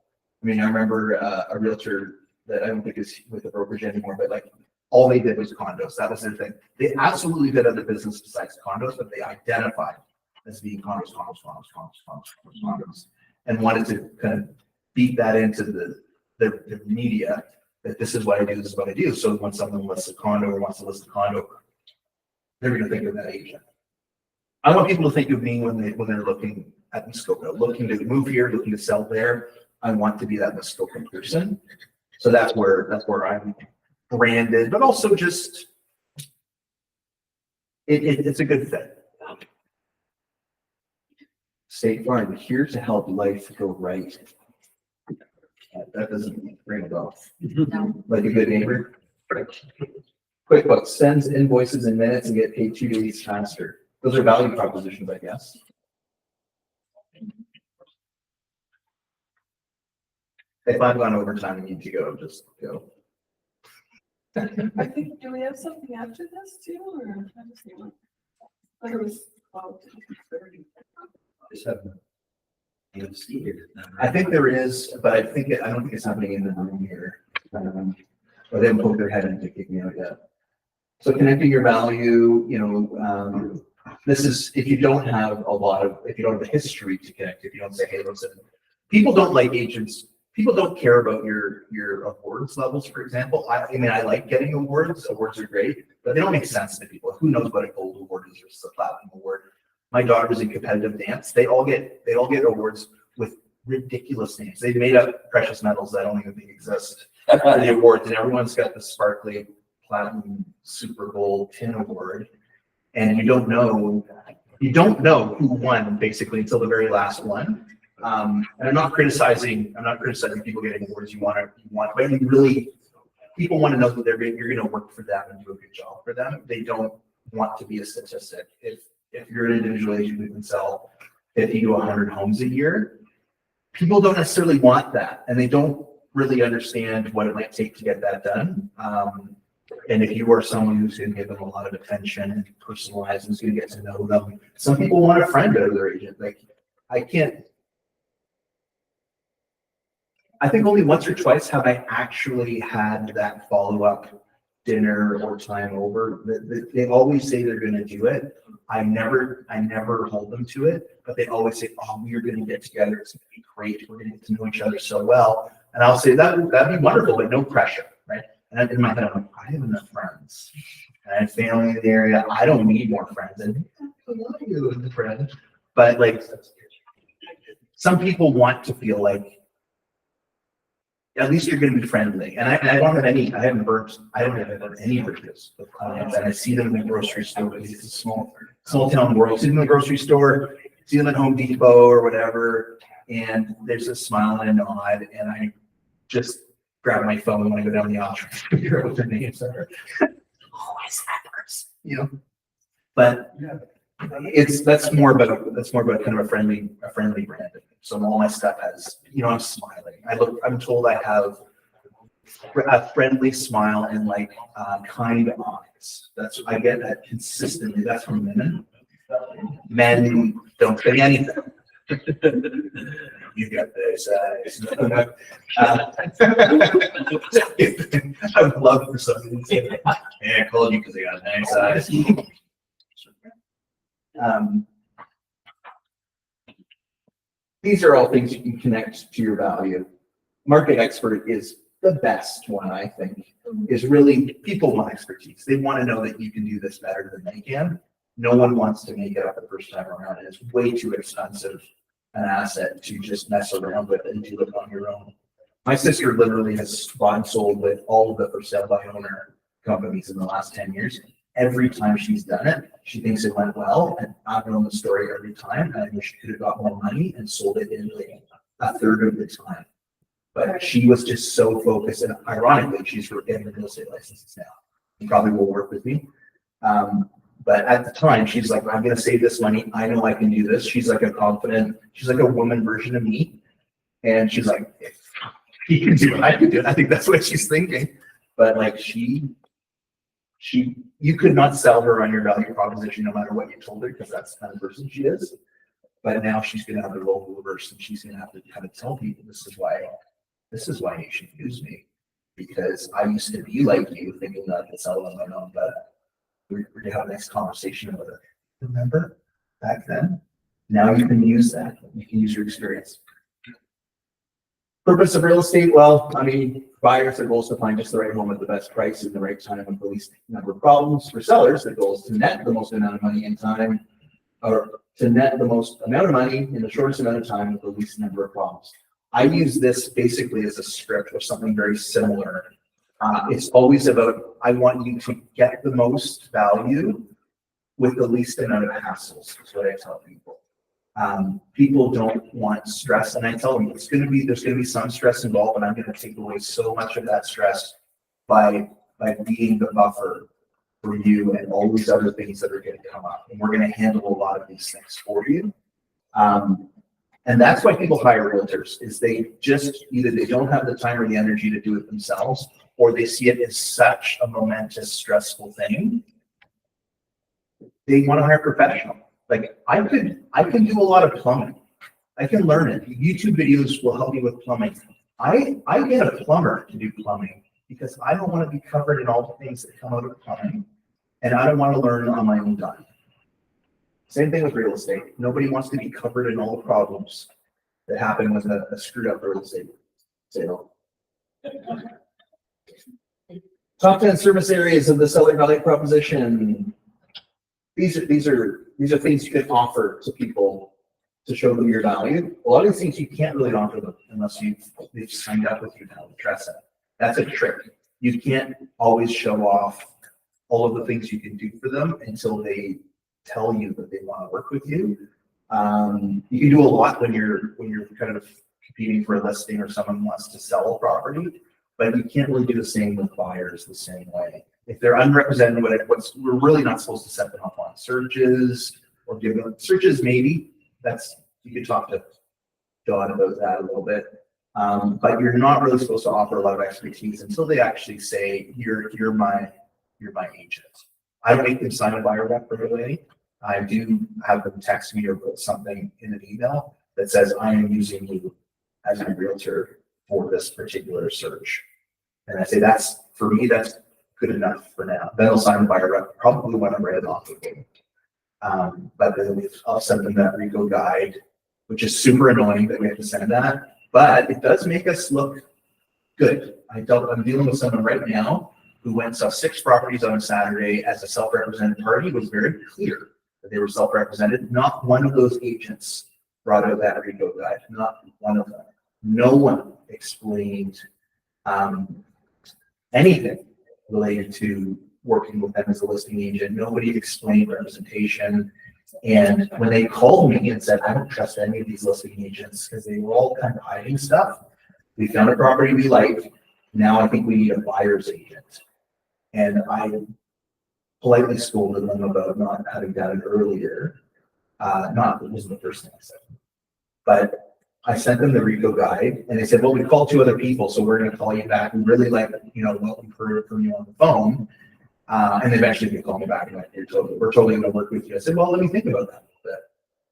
I mean, I remember a realtor that I don't think is with the brokerage anymore, but like all they did was condos. That was their thing. They absolutely did other business besides condos, but they identified as being condos, and wanted to kind of beat that into the media that this is what I do, this is what I do. So when someone lists a condo or wants to list a condo, they're going to think of that agent. I want people to think of me when they're looking at Muskoka, looking to move here, looking to sell there. I want to be that Muskoka person. So that's where I'm branded, but also just it's a good fit. State Farm, here to help life go right. That doesn't ring a bell. Like a good neighbor. QuickBooks sends invoices in minutes and get paid 2 days faster. Those are value propositions, I guess. If I've gone overtime and need to go, just go. I think, do we have something after this too, or? I just think like it was 12 to 2:30. Just have see here. I think there is, but I don't think it's happening in the room here. Or they haven't poked their head in to kick me out yet. So connecting your value, this is, if you don't have the history to connect, if you don't say, hey, listen, people don't like agents. People don't care about your awards levels, for example. I mean, I like getting awards. Awards are great, but they don't make sense to people. Who knows what a gold award is versus a platinum award? My daughter's in competitive dance. They all get awards with ridiculous names. They've made up precious metals that I don't even think exist for the awards, and everyone's got the sparkly platinum super gold tin award, and you don't know who won basically until the very last one. And I'm not criticizing people getting awards. You want, but you really, people want to know that you're going to work for them and do a good job for them. They don't want to be a statistic. If you're an individual agent who can sell 50 to 100 homes a year, people don't necessarily want that, and they don't really understand what it might take to get that done. And if you are someone who's going to give them a lot of attention and personalize and is going to get to know them, some people want a friend out of their agent. Like, I think only once or twice have I actually had that follow-up dinner or time over. They always say they're going to do it. I never hold them to it, but they always say, oh, we're going to get together. It's going to be great. We're going to get to know each other so well. And I'll say that'd be wonderful, but no pressure, right? And in my head, I'm like, I have enough friends. And I have family in the area. I don't need more friends. And I love you as a friend. But like, some people want to feel like, at least you're going to be friendly. And I don't have any bridges with clients. And I see them in the grocery store. It's a small town world. See them in the grocery store, see them at Home Depot or whatever. And there's a smile and a nod. And I just grab my phone when I go down the aisle to figure out what their names are. Always that person, But that's more about kind of a friendly brand. So all my stuff has, I'm smiling. I'm told I have a friendly smile and like kind eyes. I get that consistently. That's from women. Men don't say anything. You got those eyes. I would love for somebody to say, hey, I called you because I got nice eyes. These are all things you can connect to your value. Market expert is the best one, I think, is really people want expertise. They want to know that you can do this better than they can. No one wants to make it up the first time around. It's way too expensive an asset to just mess around with and do it on your own. My sister literally has bought and sold with all of the for sale by owner companies in the last 10 years. Every time she's done it, she thinks it went well, and I've known the story every time. And I wish she could have got more money and sold it in like a third of the time. But she was just so focused, and ironically, she's getting real estate licenses now. She probably will work with me. But at the time, she's like, I'm going to save this money. I know I can do this. She's like she's like a woman version of me. And she's like, if he can do it, I can do it. I think that's what she's thinking. But like you could not sell her on your value proposition no matter what you told her, because that's the kind of person she is. But now she's gonna have the role reversed, and she's gonna have to kind of tell people, this is why you should use me. Because I used to be like you, thinking that I could sell on my own, but we're gonna have a next conversation about it. Remember back then? Now you can use that. You can use your experience. Purpose of real estate, well, I mean, buyers, their goal is to find just the right home at the best price in the right time with the least number of problems. For sellers, their goal is to net the most amount of money in time, or to net the most amount of money in the shortest amount of time with the least number of problems. I use this basically as a script or something very similar. It's always about, I want you to get the most value with the least amount of hassles, is what I tell people. People don't want stress, and I tell them there's gonna be some stress involved, and I'm gonna take away so much of that stress by being the buffer for you and all these other things that are gonna come up. And we're gonna handle a lot of these things for you. And that's why people hire realtors, is they just, either they don't have the time or the energy to do it themselves, or they see it as such a momentous, stressful thing. They want to hire a professional. Like I can do a lot of plumbing. I can learn it. YouTube videos will help me with plumbing. I get a plumber to do plumbing because I don't want to be covered in all the things that come out of plumbing, and I don't want to learn on my own dime. Same thing with real estate. Nobody wants to be covered in all the problems that happen with a screwed up real estate sale. Top 10 service areas of the seller value proposition. These are things you can offer to people to show them your value. A lot of these things you can't really offer them unless they've signed up with you now to trust it. That's a trick. You can't always show off all of the things you can do for them until they tell you that they want to work with you. You can do a lot when you're kind of competing for a listing or someone wants to sell a property, but you can't really do the same with buyers the same way. If they're unrepresented, we're really not supposed to set them up on searches or give them searches. Maybe you could talk to John about that a little bit, but you're not really supposed to offer a lot of expertise until they actually say you're my agent. I don't make them sign a buyer rep regularly. I do have them text me or put something in an email that says I am using you as a realtor for this particular search. And I say that's good enough for now. Then I'll sign the buyer rep probably when I'm ready off of it. But then I'll send them that RICO guide, which is super annoying that we have to send that, but it does make us look good. I'm dealing with someone right now who went and saw 6 properties on a Saturday as a self-represented party. Was very clear that they were self-represented. Not one of those agents brought out that RICO guide. Not one of them. No one explained anything related to working with them as a listing agent. Nobody explained representation. And when they called me and said, I don't trust any of these listing agents because they were all kind of hiding stuff. We found a property we like. Now I think we need a buyer's agent. And I politely scolded them about not having done it earlier. It wasn't the first thing I said. But I sent them the RICO guide and they said, well, we called 2 other people, so we're going to call you back. We really like, what we heard from you on the phone. And eventually they called me back and like, we're totally going to work with you. I said, well, let me think about that a little bit.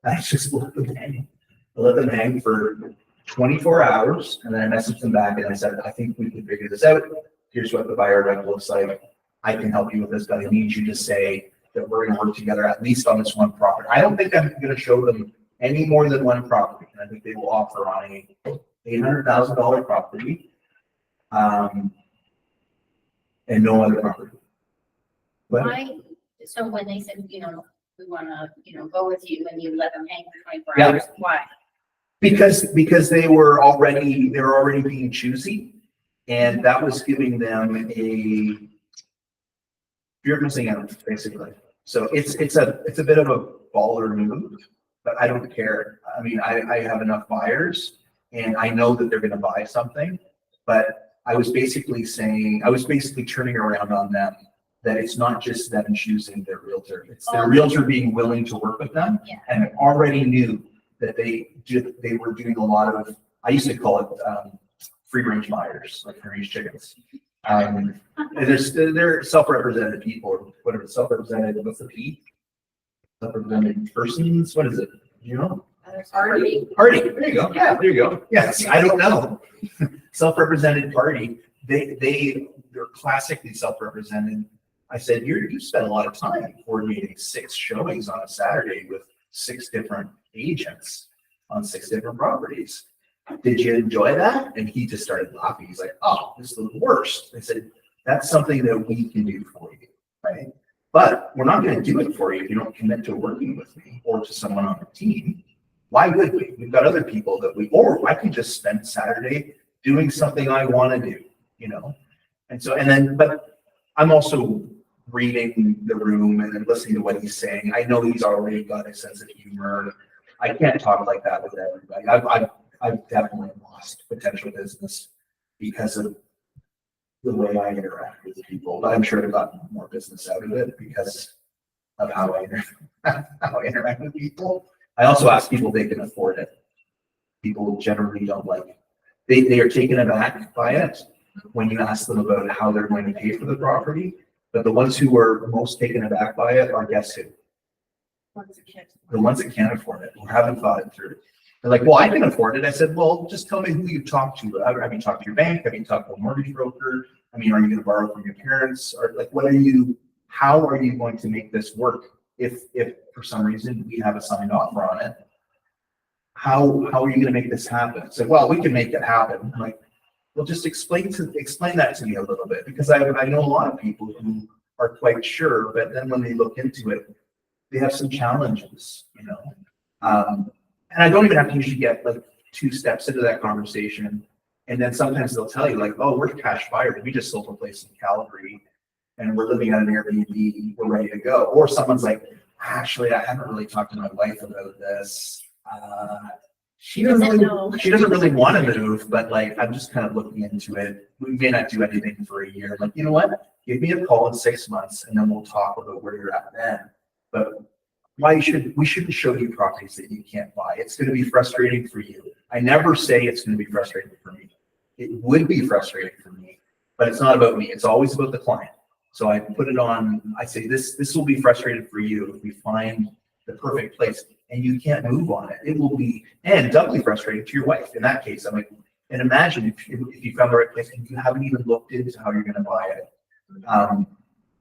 I just let them hang. I let them hang for 24 hours and then I messaged them back and I said, I think we can figure this out. Here's what the buyer rep looks like. I can help you with this, but I need you to say that we're going to work together at least on this one property. I don't think I'm going to show them any more than one property. And I think they will offer on a $800,000 property and no other property. Why, so when they said, we want to, go with you and you let them hang for 24 Yeah. hours, why? Because they were already being choosy, and that was giving them you're missing out, basically. So it's a bit of a baller move, but I don't care. I mean, I have enough buyers and I know that they're going to buy something, but I was basically turning around on them that it's not just them choosing their realtor. It's their realtor being willing to work with them. Yeah. And I already knew that they were doing a lot of, I used to call it free range buyers, like free range chickens. And they're self-represented people, whatever, self-represented, what's the P? Self-represented persons, what is it? You know? Party, there you go, yeah, there you go, yes, I don't know. Self-represented party, they're classically self-represented. I said, you spent a lot of time coordinating 6 showings on a Saturday with 6 different agents on 6 different properties. Did you enjoy that? And he just started laughing. He's like, oh, this is the worst. I said, that's something that we can do for you, right? But we're not going to do it for you if you don't commit to working with me or to someone on the team. Why would we? We've got other people that or I could just spend Saturday doing something I want to do, you know? And so, but I'm also reading the room and then listening to what he's saying. I know he's already got a sense of humor. I can't talk like that with everybody. I've definitely lost potential business because of the way I interact with people, but I'm sure I've gotten more business out of it because of how I interact with people. I also ask people if they can afford it. People generally don't like it. They are taken aback by it when you ask them about how they're going to pay for the property. But the ones who are most taken aback by it are guess who? The ones that can't afford it, who haven't thought it through. They're like, well, I can afford it. I said, well, just tell me who you've talked to. Have you talked to your bank? Have you talked to a mortgage broker? I mean, are you going to borrow from your parents? Or like, how are you going to make this work? If for some reason we have a signed offer on it, how are you going to make this happen? So, well, we can make it happen. I'm like, well, just explain that to me a little bit, because I know a lot of people who are quite sure, but then when they look into it, they have some challenges, you know. And I don't even have to usually get like 2 steps into that conversation. And then sometimes they'll tell you like, oh, we're cash buyers. We just sold a place in Calgary and we're living on an Airbnb. We're ready to go. Or someone's like, actually, I haven't really talked to my wife about this. She doesn't really want to move, but like, I'm just kind of looking into it. We may not do anything for a year. Like, you know what? Give me a call in 6 months and then we'll talk about where you're at then. But we shouldn't show you properties that you can't buy. It's going to be frustrating for you. I never say it's going to be frustrating for me. It would be frustrating for me, but it's not about me. It's always about the client. So I put it on, I say this will be frustrating for you if we find the perfect place and you can't move on it. It will be, and doubly frustrating to your wife. In that case, I'm like, and imagine if you found the right place and you haven't even looked into how you're going to buy it.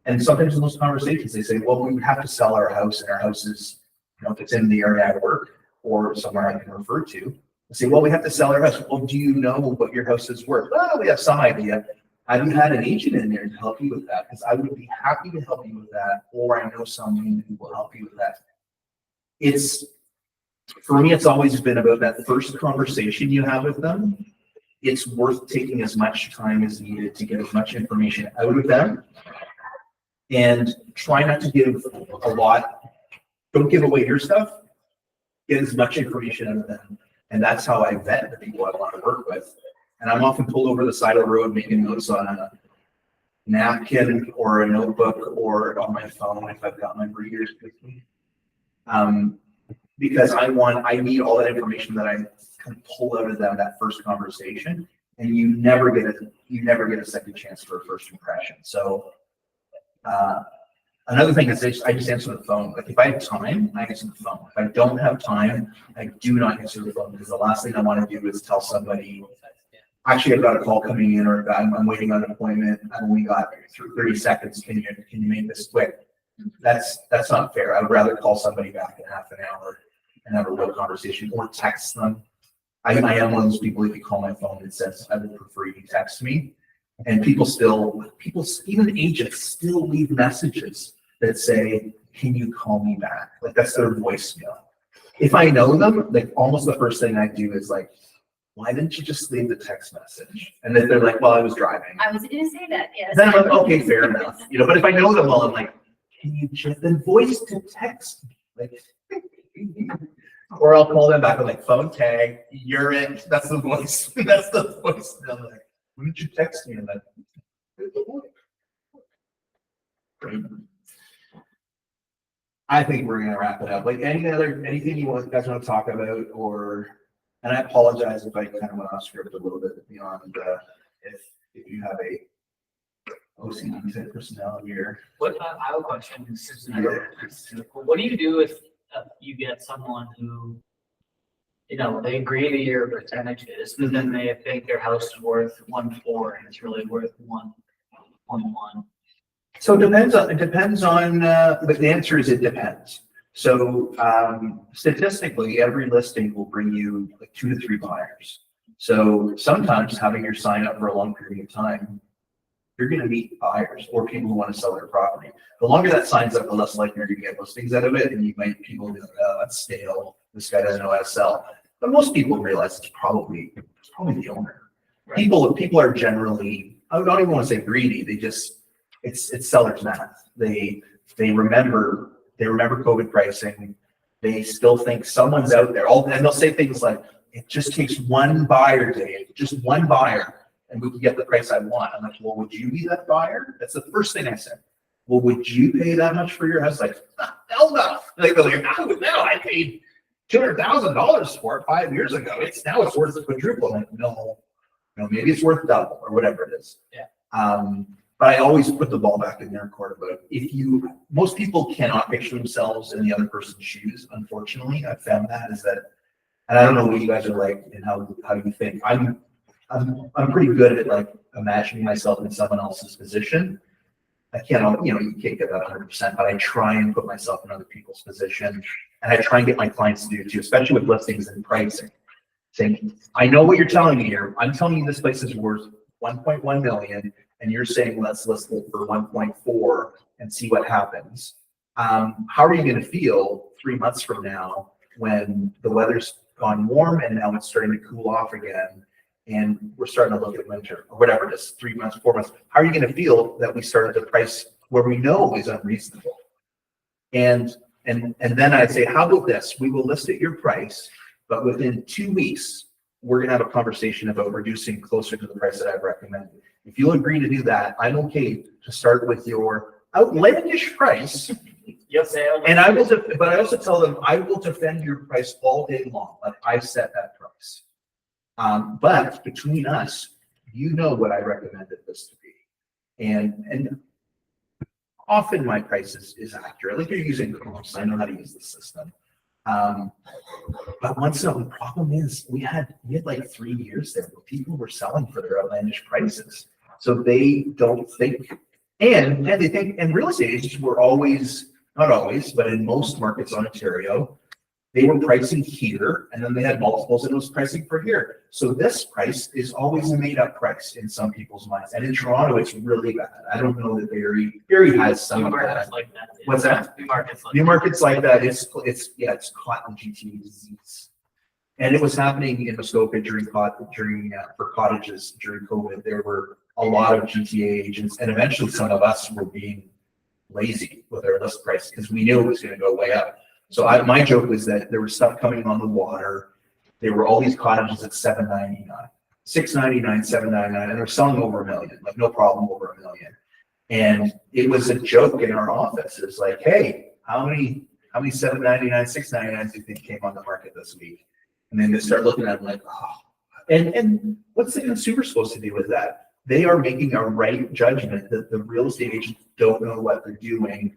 And sometimes in those conversations, they say, well, we would have to sell our house, and our house is, you know, if it's in the area I work or somewhere I can refer to. I say, well, we have to sell our house. Well, do you know what your house is worth? Well, we have some idea. Have you had an agent in there to help you with that? Because I would be happy to help you with that, or I know someone who will help you with that. For me, it's always been about that first conversation you have with them. It's worth taking as much time as needed to get as much information out of them. And try not to give a lot. Don't give away your stuff. Get as much information out of them. And that's how I vet the people I want to work with. And I'm often pulled over the side of the road making notes on a napkin or a notebook or on my phone if I've got my readers with me. Because I need all that information that I can pull out of them that first conversation. And you never get a second chance for a first impression. So another thing is I just answer the phone. Like if I have time, I answer the phone. If I don't have time, I do not answer the phone, because the last thing I want to do is tell somebody, actually I've got a call coming in, or I'm waiting on an appointment. I've only got 30 seconds. Can you make this quick? That's not fair. I would rather call somebody back in half an hour and have a real conversation, or text them. I am one of those people, if you call my phone, it says I would prefer you text me. And people, even agents still leave messages that say, can you call me back? Like that's their voicemail. If I know them, like almost the first thing I do is like, why didn't you just leave the text message? And then they're like, well, I was driving. I was gonna say that, yes. Then I'm like, okay, fair enough. You know, but if I know them well, I'm like, can you just then voice to text? Like, or I'll call them back. I'm like, phone tag, you're it. That's the voice. That's the voice. I'm like, why did you text me? And then I think we're gonna wrap it up. Like anything you guys want to talk about, and I apologize if I kind of went off script a little bit beyond if you have a OCD type personality here. What, I have a question, what do you do if you get someone who, you know, they agree to your percentages, but then they think their house is worth 1.4 and it's really worth 1.1? So it depends on, but the answer is it depends. So statistically, every listing will bring you like 2 to 3 buyers. So sometimes having your sign up for a long period of time, you're going to meet buyers or people who want to sell their property. The longer that signs up, the less likely you're to get listings out of it. And you might people be like, oh, that's stale. This guy doesn't know how to sell. But most people realize it's probably the owner. Right. People are generally, I don't even want to say greedy. They just, it's seller's math. They remember COVID pricing. They still think someone's out there. And they'll say things like, it just takes one buyer, Dave, just one buyer, and we can get the price I want. I'm like, well, would you be that buyer? That's the first thing I said. Well, would you pay that much for your house? Like, hell no. Like, no, I paid $200,000 for it 5 years ago. Now it's worth the quadruple. Like, no, maybe it's worth double or whatever it is. Yeah. But I always put the ball back in their court about most people cannot picture themselves in the other person's shoes. Unfortunately, I've found that and I don't know what you guys are like and how you think. I'm pretty good at like imagining myself in someone else's position. I can't, you can't get that 100%, but I try and put myself in other people's position, and I try and get my clients to do it too, especially with listings and pricing. Saying, I know what you're telling me here. I'm telling you this place is worth 1.1 million, and you're saying let's list it for 1.4 and see what happens. How are you going to feel 3 months from now when the weather's gone warm and now it's starting to cool off again? And we're starting to look at winter or whatever it is, 3 months, 4 months. How are you going to feel that we started the price where we know is unreasonable? And then I'd say, how about this? We will list at your price, but within 2 weeks, we're going to have a conversation about reducing closer to the price that I've recommended. If you'll agree to do that, I'm okay to start with your outlandish price. Yes, and I will, but I also tell them I will defend your price all day long. Like I set that price. But between us, you know what I recommended this to be. And often my price is accurate. Like you're using comps, I know how to use the system. But the problem is we had like 3 years there where people were selling for their outlandish prices. So they don't think, and they think, and real estate agents were always, not always, but in most markets in Ontario, they were pricing here, and then they had multiples, and it was pricing for here. So this price is always a made-up price in some people's minds. And in Toronto, it's really bad. I don't know that Barrie has some of that. Like that. What's that? New markets like that. It's caught in GTA disease. And it was happening in Muskoka for cottages during COVID. There were a lot of GTA agents, and eventually some of us were being lazy with our list price because we knew it was going to go way up. So my joke was that there was stuff coming on the water. There were all these cottages at $799, $699, $799, and they're selling over $1 million, like no problem over $1 million. And it was a joke in our office. It's like, hey, how many $799, $699s do you think came on the market this week? And then they start looking at it like, oh. And what's the consumer supposed to do with that? They are making a right judgment that the real estate agents don't know what they're doing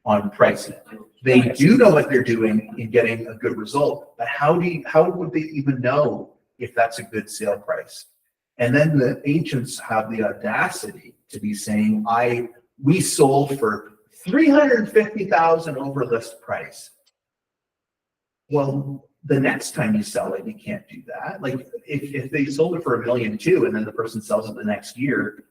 on pricing. They do know what they're doing in getting a good result, but how would they even know if that's a good sale price? And then the agents have the audacity to be saying, we sold for $350,000 over list price. Well, the next time you sell it, you can't do that. Like if they sold it for $1.2 million and then the person sells it the next year,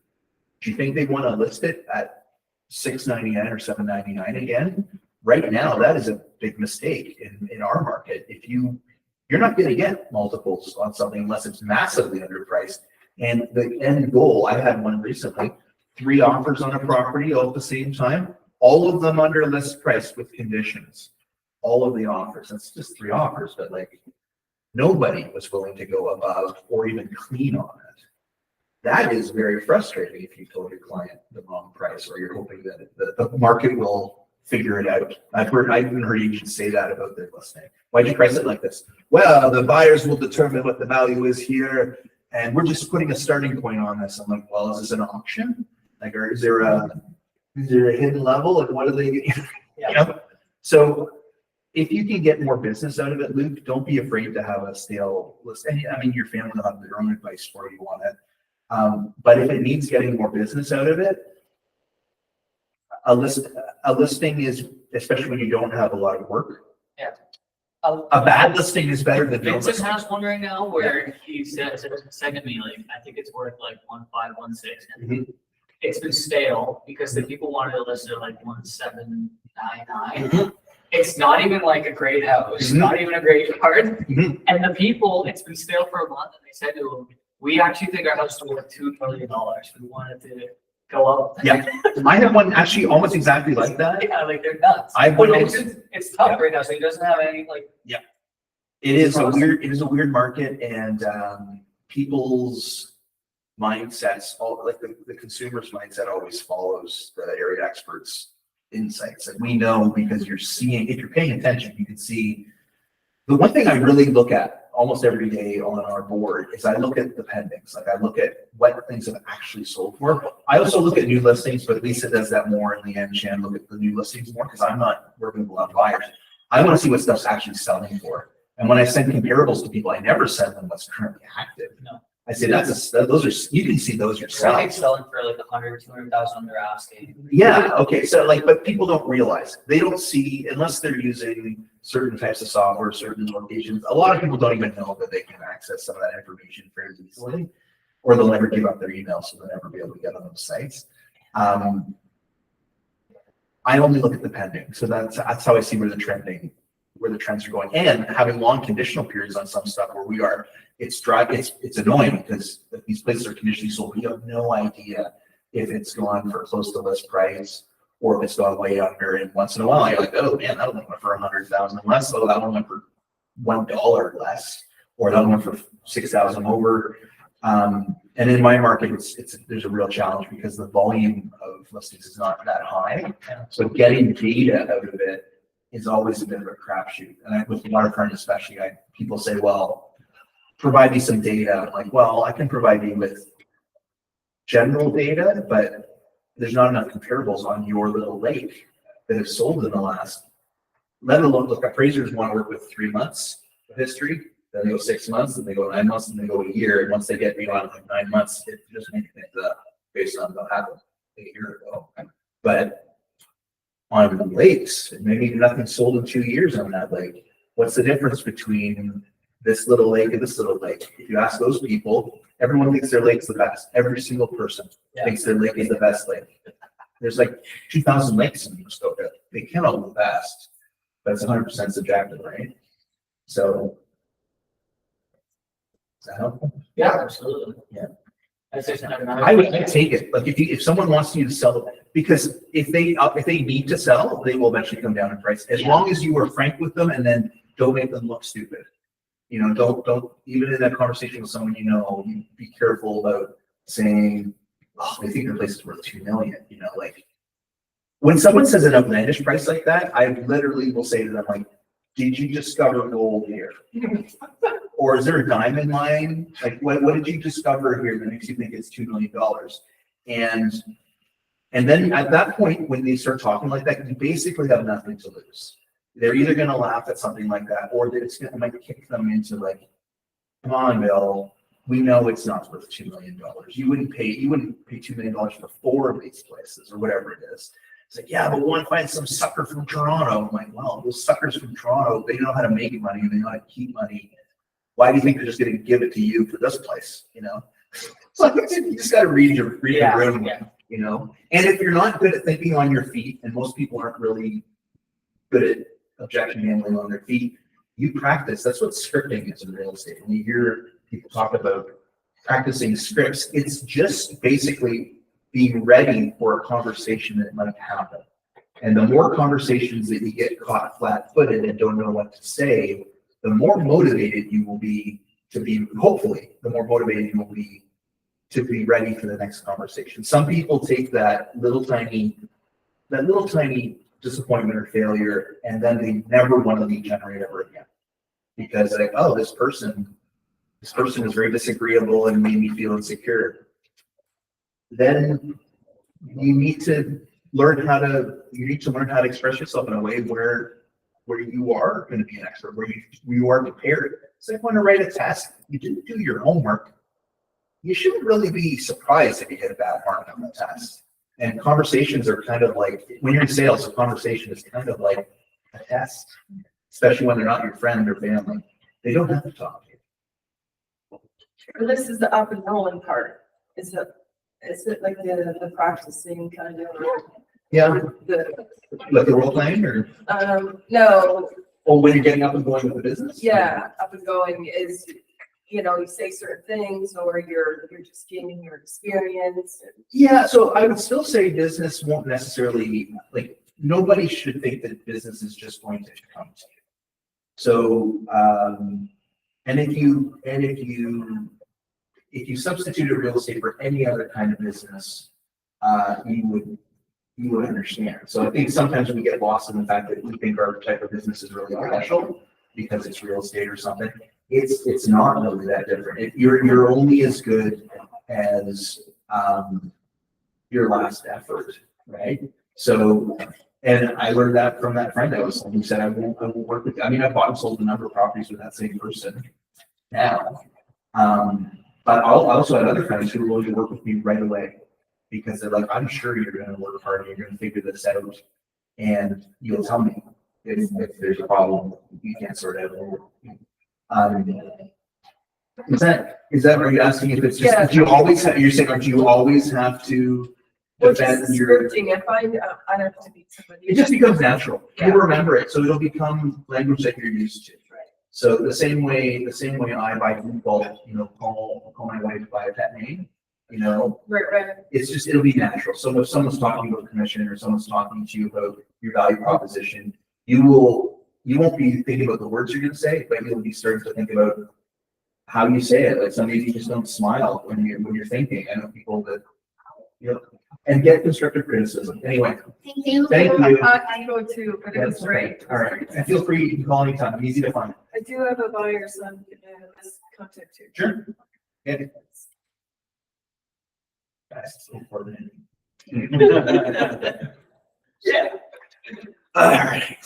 do you think they want to list it at $699 or $799 again? Right now, that is a big mistake in our market. If you're not going to get multiples on something unless it's massively underpriced. And the end goal, I had one recently, 3 offers on a property all at the same time, all of them under list price with conditions. All of the offers. That's just 3 offers, but like nobody was willing to go above or even clean on it. That is very frustrating if you told your client the wrong price or you're hoping that the market will figure it out. I've even heard agents say that about their listing. Why'd you price it like this? Well, the buyers will determine what the value is here, and we're just putting a starting point on this. I'm like, well, is this an auction? Like, or is there a hidden level? Like, what are they, you know? So if you can get more business out of it, Luke, don't be afraid to have a stale list. And I mean, your family will have their own advice for you on it. But if it needs getting more business out of it, a listing is, especially when you don't have a lot of work. Yeah. A bad listing is better than no Vincent listing. has one right now where he says, send me like, I think it's worth like 1,516. Mhm. It's been stale because the people wanted to list it like 1,799. Mhm. It's not even like a great house, Mhm. not even a great yard. Mhm. And the people, it's been stale for a month and they said to him, we actually think our house is worth $2 million. We wanted to go up. Yeah, I have one actually almost exactly like that. Yeah, like they're nuts. I have But one it's tough right now, so he doesn't have any like. It is a weird market, and people's mindsets, all like the consumer's mindset always follows the area experts' insights. And we know because you're seeing, if you're paying attention, you can see. The one thing I really look at almost every day on our board is I look at the pendings. Like I look at what things have actually sold for. I also look at new listings, but Lisa does that more in the end. Shan look at the new listings more because I'm not working with a lot of buyers. I want to see what stuff's actually selling for. And when I send comparables to people, I never send them what's currently active. No. I say those are, you can see those yourself. Everything's selling for like 100, 200,000 they're asking. Yeah, okay, so like, but people don't realize, they don't see, unless they're using certain types of software, certain locations, a lot of people don't even know that they can access some of that information fairly easily, or they'll never give up their email, so they'll never be able to get on those sites. I only look at the pending, so that's how I see where the trends are going, and having long conditional periods on some stuff where we are, it's annoying because if these places are conditionally sold, we have no idea if it's gone for close to list price or if it's gone way under. And once in a while, you're like, oh man, that one went for 100,000 less. So that one went for $1 less, or that one went for 6,000 over. And in my market, there's a real challenge because the volume of listings is not that high. So getting data out of it is always a bit of a crapshoot. And with waterfront especially, people say, well, provide me some data. I'm like, well, I can provide you with general data, but there's not enough comparables on your little lake that have sold in the last, let alone, look, appraisers want to work with 3 months of history, then they go 6 months, then they go 9 months, and they go a year. And once they get beyond like 9 months, it just makes things up based on what happened a year ago. But on the lakes, maybe nothing sold in 2 years on that lake. What's the difference between this little lake and this little lake? If you ask those people, everyone thinks their lake's the best. Every single person thinks their lake is the best lake. There's like 2,000 lakes in Muskoka. They can't all be the best, but it's 100% subjective, right? So, is that helpful? Yeah, absolutely. Yeah. I would take it. Like if someone wants you to sell it, because if they need to sell, they will eventually come down in price. As long as you are frank with them and then don't make them look stupid. You know, don't even in that conversation with someone, you be careful about saying, oh, they think their place is worth 2 million. You know, like when someone says an outlandish price like that, I literally will say to them, like, did you discover gold here? Or is there a diamond mine? Like, what did you discover here that makes you think it's $2 million? And then at that point, when they start talking like that, you basically have nothing to lose. They're either going to laugh at something like that, or it's going to might kick them into like, come on, Bill, we know it's not worth $2 million. You wouldn't pay $2 million for 4 of these places or whatever it is. It's like, yeah, but we want to find some sucker from Toronto. I'm like, well, those suckers from Toronto, they know how to make money and they know how to keep money. Why do you think they're just going to give it to you for this place? You know, so you just got to read the room, you know. And if you're not good at thinking on your feet, and most people aren't really good at objection handling on their feet, you practice. That's what scripting is in real estate. When you hear people talk about practicing scripts, it's just basically being ready for a conversation that might happen. And the more conversations that you get caught flat-footed and don't know what to say, the more motivated you will be hopefully, the more motivated you will be to be ready for the next conversation. Some people take that little tiny disappointment or failure, and then they never want to lead generate ever again. Because like, oh, this person is very disagreeable and made me feel insecure. Then you need to learn how to express yourself in a way where you are going to be an expert, where you are prepared. It's like when to write a test, you didn't do your homework. You shouldn't really be surprised if you get a bad mark on the test. And conversations are kind of like, when you're in sales, a conversation is kind of like a test, especially when they're not your friend or family. They don't have to talk to you. This is the up and rolling part. Is it like the practicing kind of? Yeah. The, Like the role playing or? No, When you're getting up and going with the business? yeah, up and going is, you say certain things or you're just gaining your experience. Yeah, so I would still say business won't necessarily, like, nobody should think that business is just going to come to you. So, and if you substituted real estate for any other kind of business, you would understand. So I think sometimes we get lost in the fact that we think our type of business is really special because it's real estate or something. It's not really that different. You're only as good as your last effort, right? So, and I learned that from that friend who said I won't work with. I mean, I bought and sold a number of properties with that same person now. But I also had other friends who were willing to work with me right away because they're like, I'm sure you're going to work hard, you're going to figure this out, and you'll tell me if there's a problem you can't sort out. Is that what you're asking? If it's just, do you always have, you're saying, do you always have to defend your? Scripting, I find I don't have to be somebody. It just becomes natural. You remember it, so it'll become language that you're used to. So the same way I by default, call my wife by a pet name, Right. it'll be natural. So if someone's talking about commission or someone's talking to you about your value proposition, you won't be thinking about the words you're going to say, but you'll be starting to think about how you say it. Like some of you just don't smile when you're thinking. I know people that, and get constructive criticism. Anyway, Thank you. thank you. I go too, but it was That's great. okay. All right, and feel free, you can call anytime. I'm easy to find. I do have a buyer, so I'm gonna just contact you. Sure. Yeah. That's so important. Yeah. All right.